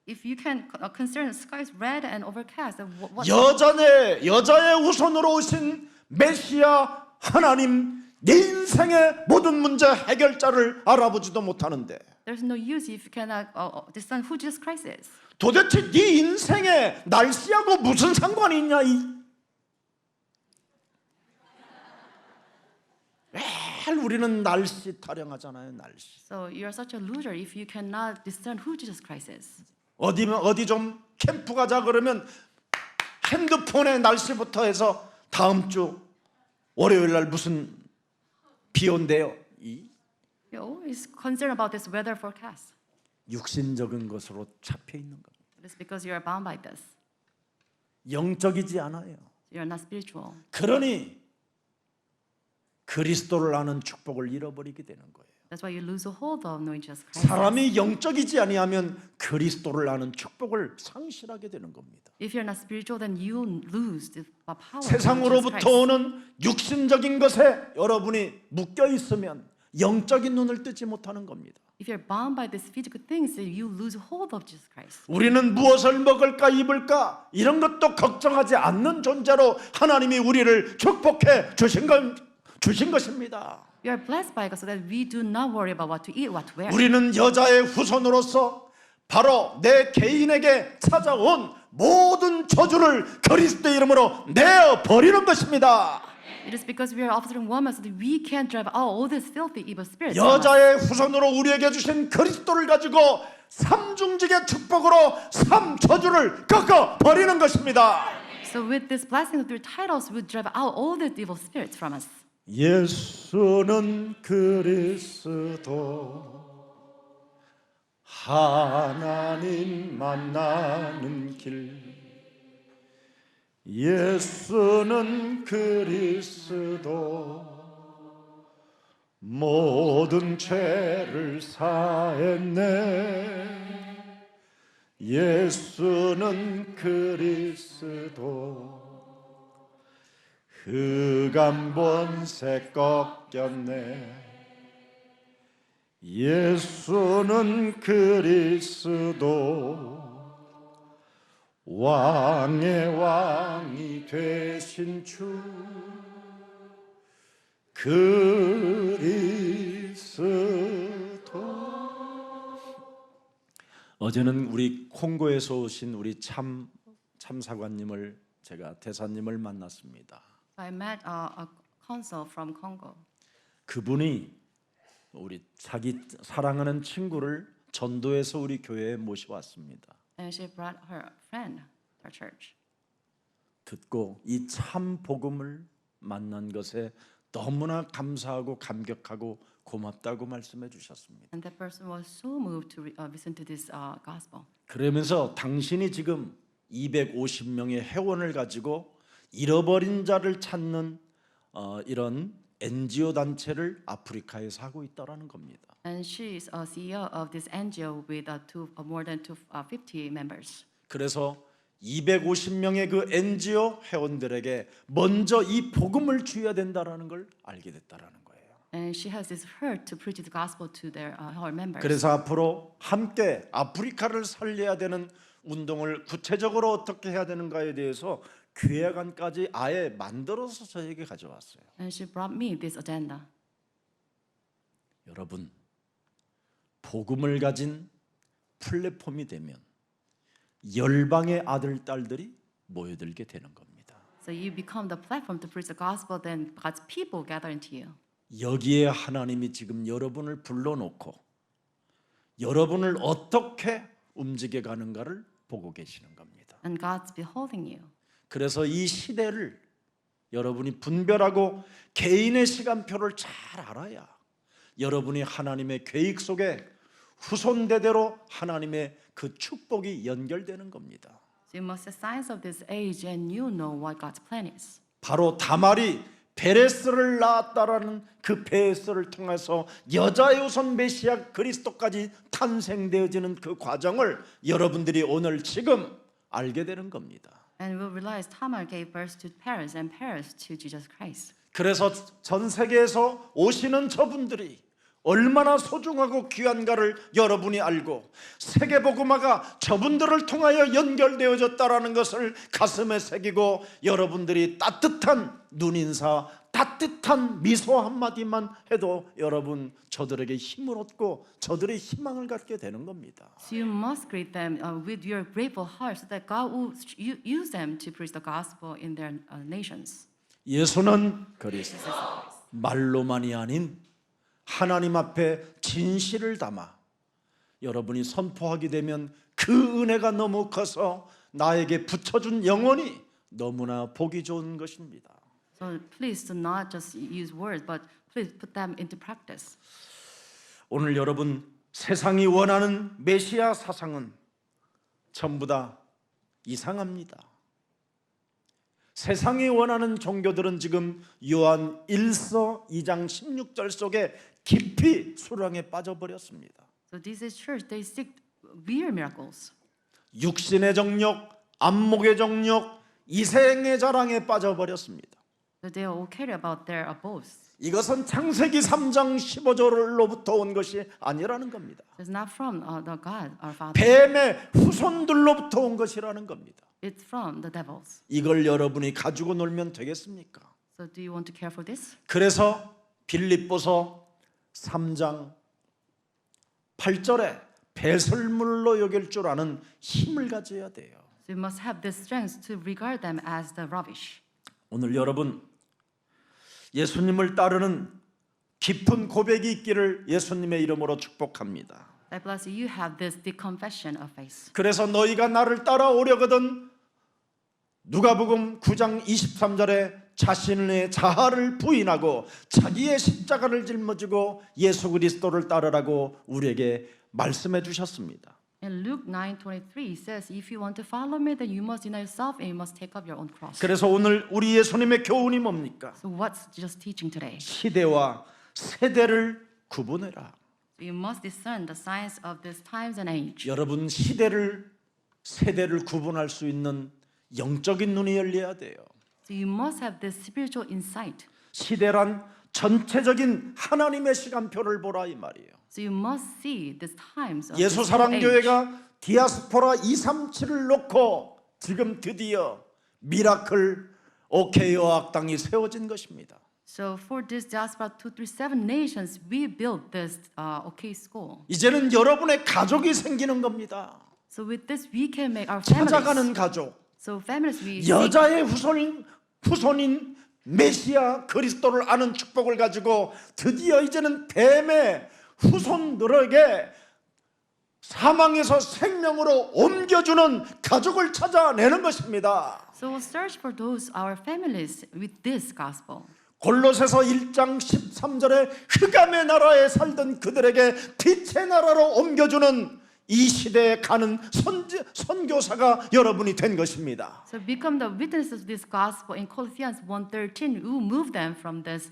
If you can consider the sky is red and overcast, then what? 여자의 후손으로 오신 메시아 하나님 내 인생의 모든 문제 해결자를 알아보지도 못하는데 There's no use if you cannot discern who Jesus Christ is. 도대체 네 인생의 날씨하고 무슨 상관이 있냐 이 늘 우리는 날씨 타령하잖아요. 날씨. So you're such a loser if you cannot discern who Jesus Christ is. 어디 좀 캠프 가자 그러면 핸드폰에 날씨부터 해서 다음 주 월요일 날 무슨 비 온대요. 이 You're always concerned about this weather forecast. 육신적인 것으로 잡혀 있는 겁니다. It's because you are bound by this. 영적이지 않아요. You're not spiritual. 그러니 그리스도를 아는 축복을 잃어버리게 되는 거예요. That's why you lose a hold of knowing Jesus Christ. 사람이 영적이지 아니하면 그리스도를 아는 축복을 상실하게 되는 겁니다. If you're not spiritual, then you lose the power. of Jesus 세상으로부터 Christ. 오는 육신적인 것에 여러분이 묶여 있으면 영적인 눈을 뜨지 못하는 겁니다. If you're bound by these physical things, then you lose hold of Jesus Christ. 우리는 무엇을 먹을까 입을까 이런 것도 걱정하지 않는 존재로 하나님이 우리를 축복해 주신 것입니다. We are blessed by God so that we do not worry about what to eat, what to wear. 우리는 여자의 후손으로서 바로 내 개인에게 찾아온 모든 저주를 그리스도 이름으로 내어 버리는 것입니다. It is because we are offspring women so that we can drive out all these filthy evil spirits. from us. 여자의 후손으로 우리에게 주신 그리스도를 가지고 삼중직의 축복으로 삼 저주를 꺾어 버리는 것입니다. So with this blessing through titles, we drive out all these evil spirits from us. 예수는 그리스도 하나님 만나는 길 예수는 그리스도 모든 죄를 사했네 예수는 그리스도 흑암 본색 꺾였네 예수는 그리스도 왕의 왕이 되신 주 그리스도 어제는 우리 콩고에서 오신 우리 참사관님을 제가 대사님을 만났습니다. I met a consul from Congo. 그분이 우리 자기 사랑하는 친구를 전도해서 우리 교회에 모셔왔습니다. And she brought her friend to our church. 듣고 이 참 복음을 만난 것에 너무나 감사하고 감격하고 고맙다고 말씀해 주셨습니다. And that person was so moved to listen to this gospel. 그러면서 당신이 지금 250명의 회원을 가지고 잃어버린 자를 찾는 이런 NGO 단체를 아프리카에서 하고 있다라는 겁니다. And she is a CEO of this NGO with more than 50 members. 그래서 250명의 그 NGO 회원들에게 먼저 이 복음을 주어야 된다라는 걸 알게 됐다라는 거예요. And she has this heart to preach the gospel to her members. 그래서 앞으로 함께 아프리카를 살려야 되는 운동을 구체적으로 어떻게 해야 되는가에 대해서 기획안까지 아예 만들어서 저에게 가져왔어요. And she brought me this agenda. 여러분, 복음을 가진 플랫폼이 되면 열방의 아들 딸들이 모여들게 되는 겁니다. So you become the platform to preach the gospel, then God's people gather into you. 여기에 하나님이 지금 여러분을 불러놓고 여러분을 어떻게 움직여 가는가를 보고 계시는 겁니다. And God's beholding you. 그래서 이 시대를 여러분이 분별하고 개인의 시간표를 잘 알아야 여러분이 하나님의 계획 속에 후손대대로 하나님의 그 축복이 연결되는 겁니다. So you must have signs of this age and you know what God's plan is. 바로 다말이 베레스를 낳았다라는 그 베레스를 통해서 여자의 우선 메시아 그리스도까지 탄생되어지는 그 과정을 여러분들이 오늘 지금 알게 되는 겁니다. And we'll realize Tamar gave birth to Paris and Paris to Jesus Christ. 그래서 전 세계에서 오시는 저분들이 얼마나 소중하고 귀한가를 여러분이 알고 세계복음화가 저분들을 통하여 연결되어졌다라는 것을 가슴에 새기고 여러분들이 따뜻한 눈인사, 따뜻한 미소 한마디만 해도 여러분 저들에게 힘을 얻고 저들의 희망을 갖게 되는 겁니다. So you must greet them with your grateful heart so that God will use them to preach the gospel in their nations. 예수는 그리스도, 말로만이 아닌 하나님 앞에 진실을 담아 여러분이 선포하게 되면 그 은혜가 너무 커서 나에게 붙여준 영혼이 너무나 보기 좋은 것입니다. So please do not just use words, but please put them into practice. 오늘 여러분 세상이 원하는 메시아 사상은 전부 다 이상합니다. 세상이 원하는 종교들은 지금 요한 1서 2장 16절 속에 깊이 수렁에 빠져버렸습니다. So this is church. They seek weird miracles. 육신의 정욕, 안목의 정욕, 이생의 자랑에 빠져버렸습니다. So they are all carried about their boasts. 이것은 창세기 3장 15절로부터 온 것이 아니라는 겁니다. It's not from the God, our Father. 뱀의 후손들로부터 온 것이라는 겁니다. It's from the devils. 이걸 여러분이 가지고 놀면 되겠습니까? So do you want to care for this? 그래서 빌립보서 3장 8절에 배설물로 여길 줄 아는 힘을 가져야 돼요. So you must have the strength to regard them as the rubbish. 오늘 여러분 예수님을 따르는 깊은 고백이 있기를 예수님의 이름으로 축복합니다. I bless you. You have this deep confession of faith. 그래서 너희가 나를 따라오려거든 누가복음 9장 23절에 자신의 자아를 부인하고 자기의 십자가를 짊어지고 예수 그리스도를 따르라고 우리에게 말씀해 주셨습니다. And Luke 9:23 says, "If you want to follow me, then you must deny yourself and you must take up your own cross." 그래서 오늘 우리 예수님의 교훈이 뭡니까? So what's Jesus teaching today? 시대와 세대를 구분해라. So you must discern the signs of these times and age. 여러분 시대를 세대를 구분할 수 있는 영적인 눈이 열려야 돼요. So you must have this spiritual insight. 시대란 전체적인 하나님의 시간표를 보라 이 말이에요. So you must see these times of 예수 this whole age. 사랑교회가 디아스포라 237을 놓고 지금 드디어 미라클 OKO 학당이 세워진 것입니다. So for this diaspora 237 nations, we built this OK school. 이제는 여러분의 가족이 생기는 겁니다. So with this, we can make our 찾아가는 families. 가족, So families, we seek 여자의 후손인 메시아 그리스도를 아는 축복을 가지고 드디어 이제는 뱀의 후손들에게 사망에서 생명으로 옮겨주는 가족을 찾아내는 것입니다. So we'll search for those our families with this gospel. 골로새서 1장 13절에 흑암의 나라에 살던 그들에게 빛의 나라로 옮겨주는 이 시대에 가는 선교사가 여러분이 된 것입니다. So become the witnesses of this gospel in Colossians 1:13, who move them from this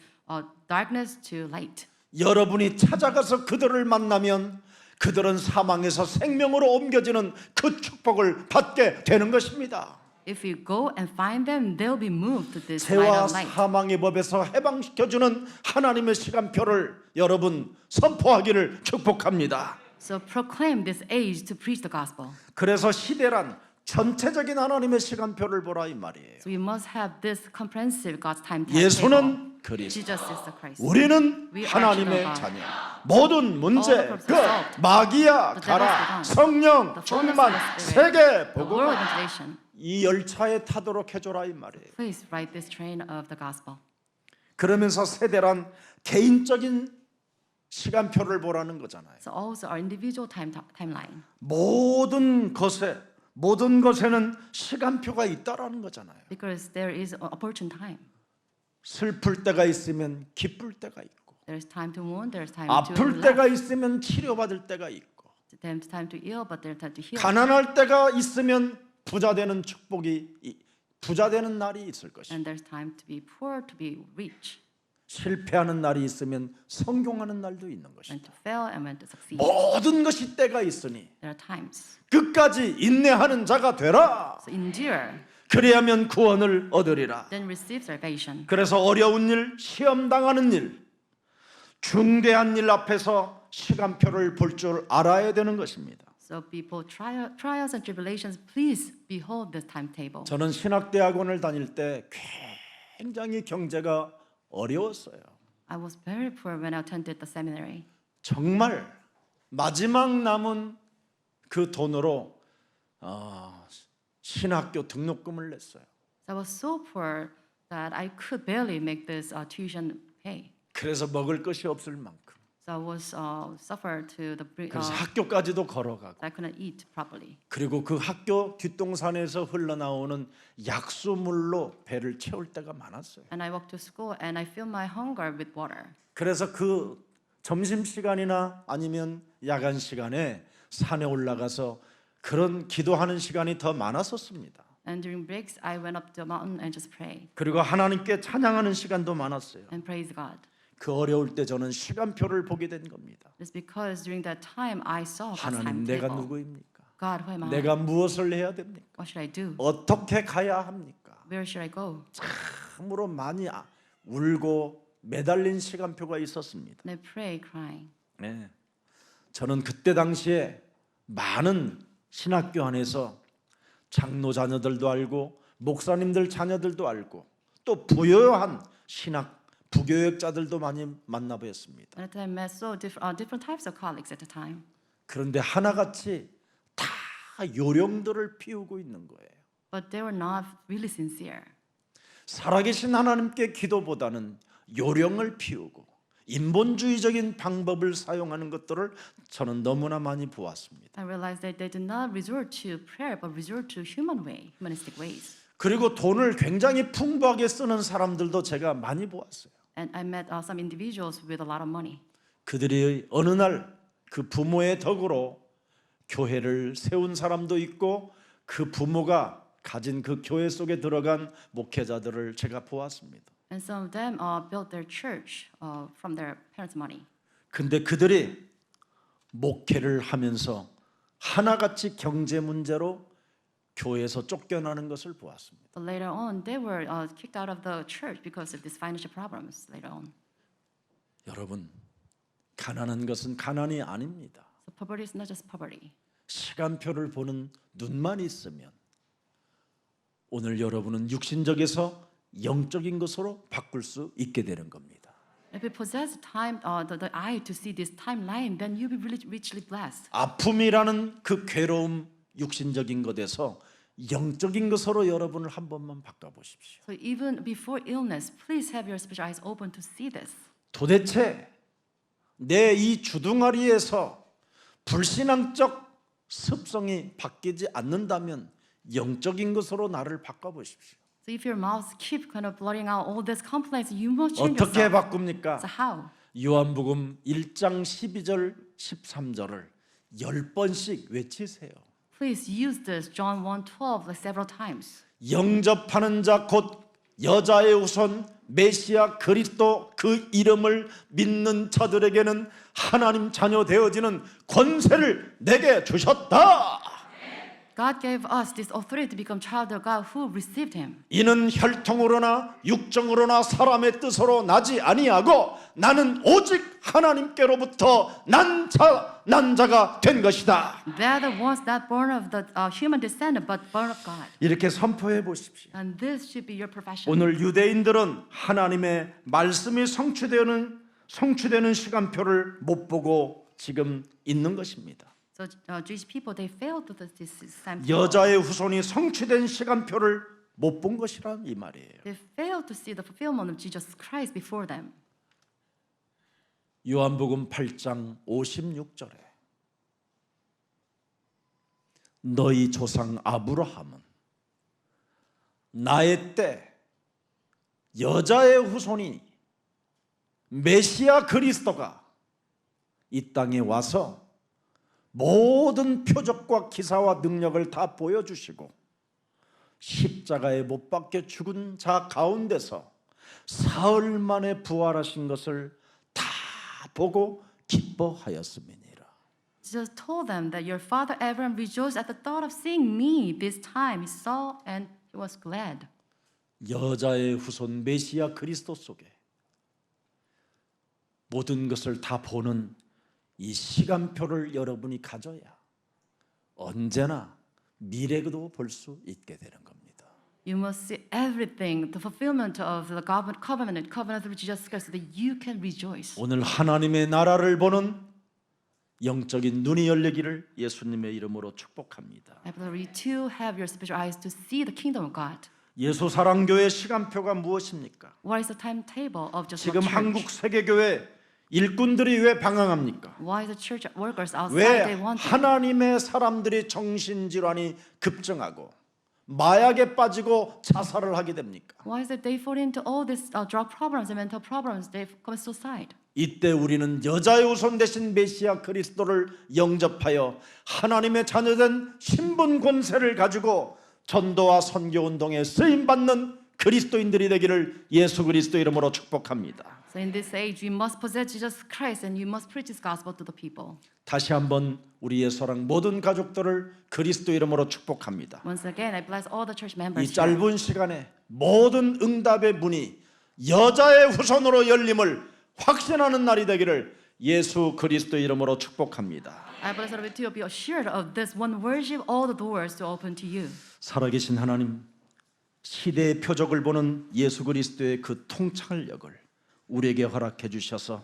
darkness to light. 여러분이 찾아가서 그들을 만나면 그들은 사망에서 생명으로 옮겨지는 그 축복을 받게 되는 것입니다. If you go and find them, they'll be moved to this light 죄와 of light. 사망의 법에서 해방시켜주는 하나님의 시간표를 여러분 선포하기를 축복합니다. So proclaim this age to preach the gospel. 그래서 시대란 전체적인 하나님의 시간표를 보라 이 말이에요. So we must have this comprehensive God's timetable. 예수는 그리스도, Jesus is the Christ. 우리는 We are 하나님의 children of 자녀. 모든 문제, All the problems 끝, are solved. 마귀야 The devil's 가라, gone. 성령, The fullness 충만, of the Spirit. 세계 The 복음. world translation. 이 열차에 타도록 해줘라 이 말이에요. Please write this train of the gospel. 그러면서 세대란 개인적인 시간표를 보라는 거잖아요. So also our individual timeline. 모든 것에는 시간표가 있다라는 거잖아요. Because there is an opportune time. 슬플 때가 있으면 기쁠 때가 있고, There's time to mourn, there's time 아플 to 때가 laugh. 있으면 치료받을 때가 있고, There's time to ill, but there's time to heal. 가난할 때가 있으면 부자 되는 부자 되는 날이 있을 것이고, And there's time to be poor, to be rich, 실패하는 날이 있으면 성공하는 날도 있는 when 것이다. to fail and when to succeed. 모든 것이 때가 있으니 There are times. 끝까지 인내하는 자가 되라. So endure, 그래야면 구원을 얻으리라. then receive salvation. 그래서 어려운 일, 시험 당하는 일, 중대한 일 앞에서 시간표를 볼 줄 알아야 되는 것입니다. So people, trials and tribulations, please behold this timetable. 저는 신학대학원을 다닐 때 굉장히 경제가 어려웠어요. I was very poor when I attended the seminary. 정말 마지막 남은 그 돈으로 신학교 등록금을 냈어요. I was so poor that I could barely make this tuition pay. 그래서 먹을 것이 없을 만큼. So I was suffered to the 그래서 학교까지도 걸어가고. I couldn't eat properly. 그리고 그 학교 뒷동산에서 흘러나오는 약수물로 배를 채울 때가 많았어요. And I walked to school and I filled my hunger with water. 그래서 그 점심 시간이나 아니면 야간 시간에 산에 올라가서 그런 기도하는 시간이 더 많았었습니다. And during breaks, I went up the mountain and just prayed 그리고 하나님께 찬양하는 시간도 많았어요. and praised God. 그 어려울 때 저는 시간표를 보게 된 겁니다. It's because during that time I saw God's 하나님, 내가 timetable. 누구입니까? God, who am I? 내가 무엇을 해야 됩니까? What should I do? 어떻게 가야 합니까? Where should I go? 참으로 많이 울고 매달린 시간표가 있었습니다. And I pray, crying. 네. 저는 그때 당시에 많은 신학교 안에서 장로 자녀들도 알고 목사님들 자녀들도 알고 또 부유한 신학 부교역자들도 많이 만나보였습니다. And I met so different types of colleagues at the time. 그런데 하나같이 다 요령들을 피우고 있는 거예요. But they were not really sincere. 살아계신 하나님께 기도보다는 요령을 피우고 인본주의적인 방법을 사용하는 것들을 저는 너무나 많이 보았습니다. I realized that they did not resort to prayer, but resort to humanistic ways. 그리고 돈을 굉장히 풍부하게 쓰는 사람들도 제가 많이 보았어요. And I met some individuals with a lot of money. 그들이 어느 날 그 부모의 덕으로 교회를 세운 사람도 있고 그 부모가 가진 그 교회 속에 들어간 목회자들을 제가 보았습니다. And some of them built their church from their parents' money. 근데 그들이 목회를 하면서 하나같이 경제 문제로 교회에서 쫓겨나는 것을 보았습니다. But later on, they were kicked out of the church because of these financial problems later on. 여러분, 가난한 것은 가난이 아닙니다. So poverty is not just poverty. 시간표를 보는 눈만 있으면 오늘 여러분은 육신적에서 영적인 것으로 바꿀 수 있게 되는 겁니다. If you possess time, the eye to see this timeline, then you'll be really richly blessed. 아픔이라는 그 괴로움 육신적인 것에서 영적인 것으로 여러분을 한 번만 바꿔보십시오. So even before illness, please have your spiritual eyes open to see this. 도대체 내 이 주둥아리에서 불신앙적 습성이 바뀌지 않는다면 영적인 것으로 나를 바꿔보십시오. So if your mouth keep kind of blurting out all these complaints, you must change 어떻게 yourself. 바꿉니까? So how? 요한복음 1장 12절 13절을 10번씩 외치세요. Please use this John 1:12 like several times. 영접하는 자 곧 여자의 후손 메시아 그리스도 그 이름을 믿는 자들에게는 하나님 자녀 되어지는 권세를 내게 주셨다. God gave us this authority to become child of God who received him. 이는 혈통으로나 육정으로나 사람의 뜻으로 나지 아니하고 나는 오직 하나님께로부터 난 자가 된 것이다. They are the ones that born of the human descendant, but born of God. 이렇게 선포해 보십시오. And this should be your profession. 오늘 유대인들은 하나님의 말씀이 성취되는 시간표를 못 보고 지금 있는 것입니다. So Jewish people, they failed to this time. 여자의 후손이 성취된 시간표를 못 본 것이란 이 말이에요. They failed to see the fulfillment of Jesus Christ before them. 요한복음 8장 56절에 너희 조상 아브라함은 나의 때 여자의 후손이 메시아 그리스도가 이 땅에 와서 모든 표적과 기사와 능력을 다 보여주시고 십자가에 못 박혀 죽은 자 가운데서 사흘 만에 부활하신 것을 다 보고 기뻐하였음이니라. Jesus told them that your father Abraham rejoiced at the thought of seeing me. This time he saw and he was glad. 여자의 후손 메시아 그리스도 속에 모든 것을 다 보는 이 시간표를 여러분이 가져야 언제나 미래도 볼 수 있게 되는 겁니다. You must see everything, the fulfillment of the covenant through Jesus Christ, so that you can rejoice. 오늘 하나님의 나라를 보는 영적인 눈이 열리기를 예수님의 이름으로 축복합니다. I pray you to have your spiritual eyes to see the kingdom of God. 예수 사랑교회 시간표가 무엇입니까? What is the timetable of just 지금 one church? 한국 세계교회 일꾼들이 왜 방황합니까? Why the church workers outside 왜 they want to? 하나님의 사람들이 정신질환이 급증하고 마약에 빠지고 자살을 하게 됩니까? Why is it they fall into all these drug problems and mental problems? They commit suicide. 이때 우리는 여자의 우선 되신 메시아 그리스도를 영접하여 하나님의 자녀된 신분 권세를 가지고 전도와 선교 운동에 쓰임 받는 그리스도인들이 되기를 예수 그리스도 이름으로 축복합니다. So in this age, we must possess Jesus Christ and you must preach His gospel to the people. 다시 한번 우리 예수랑 모든 가족들을 그리스도 이름으로 축복합니다. Once again, I bless all the church 이 members. here. 짧은 시간에 모든 응답의 문이 여자의 후손으로 열림을 확신하는 날이 되기를 예수 그리스도 이름으로 축복합니다. I bless all of you to be assured of this one worship, all the doors to open to you. 살아계신 하나님, 시대의 표적을 보는 예수 그리스도의 그 통찰력을 우리에게 허락해 주셔서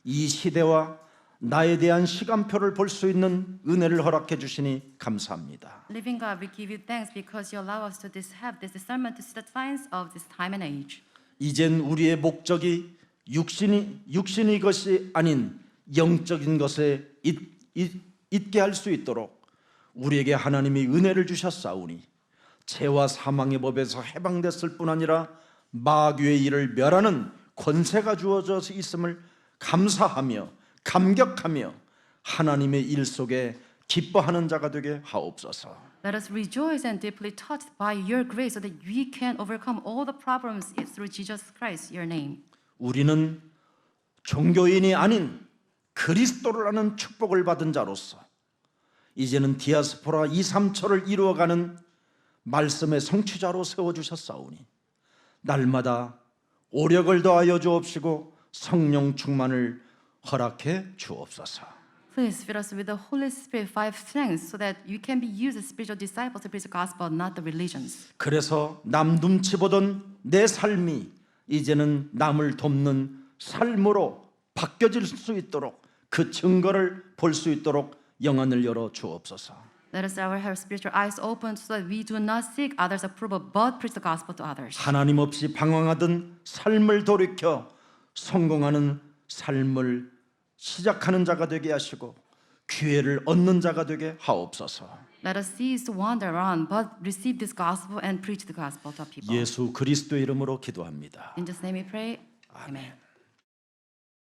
이 시대와 나에 대한 시간표를 볼 수 있는 은혜를 허락해 주시니 감사합니다. Living God, we give you thanks because you allow us to have this discernment to see the signs of this time and age. 이젠 우리의 목적이 육신이 것이 아닌 영적인 것에 있게 할 수 있도록 우리에게 하나님이 은혜를 주셨사오니 죄와 사망의 법에서 해방됐을 뿐 아니라 마귀의 일을 멸하는 권세가 주어져 있음을 감사하며 감격하며 하나님의 일 속에 기뻐하는 자가 되게 하옵소서. Let us rejoice and deeply touched by your grace so that we can overcome all the problems through Jesus Christ, your name. 우리는 종교인이 아닌 그리스도를 아는 축복을 받은 자로서 이제는 디아스포라 2, 3초를 이루어가는 말씀의 성취자로 세워주셨사오니 날마다 오력을 더하여 주옵시고 성령 충만을 허락해 주옵소서. Please fill us with the Holy Spirit, 5 strengths, so that you can be used as spiritual disciples to preach the gospel, not the religions. 그래서 남 눈치 보던 내 삶이 이제는 남을 돕는 삶으로 바뀌어질 수 있도록 그 증거를 볼 수 있도록 영안을 열어 주옵소서. Let us have spiritual eyes open so that we do not seek others' approval, but preach the gospel to others. 하나님 없이 방황하던 삶을 돌이켜 성공하는 삶을 시작하는 자가 되게 하시고 기회를 얻는 자가 되게 하옵소서. Let us cease to wander around, but receive this gospel and preach the gospel to people. 예수 그리스도의 이름으로 기도합니다. In Jesus' name we pray. Amen.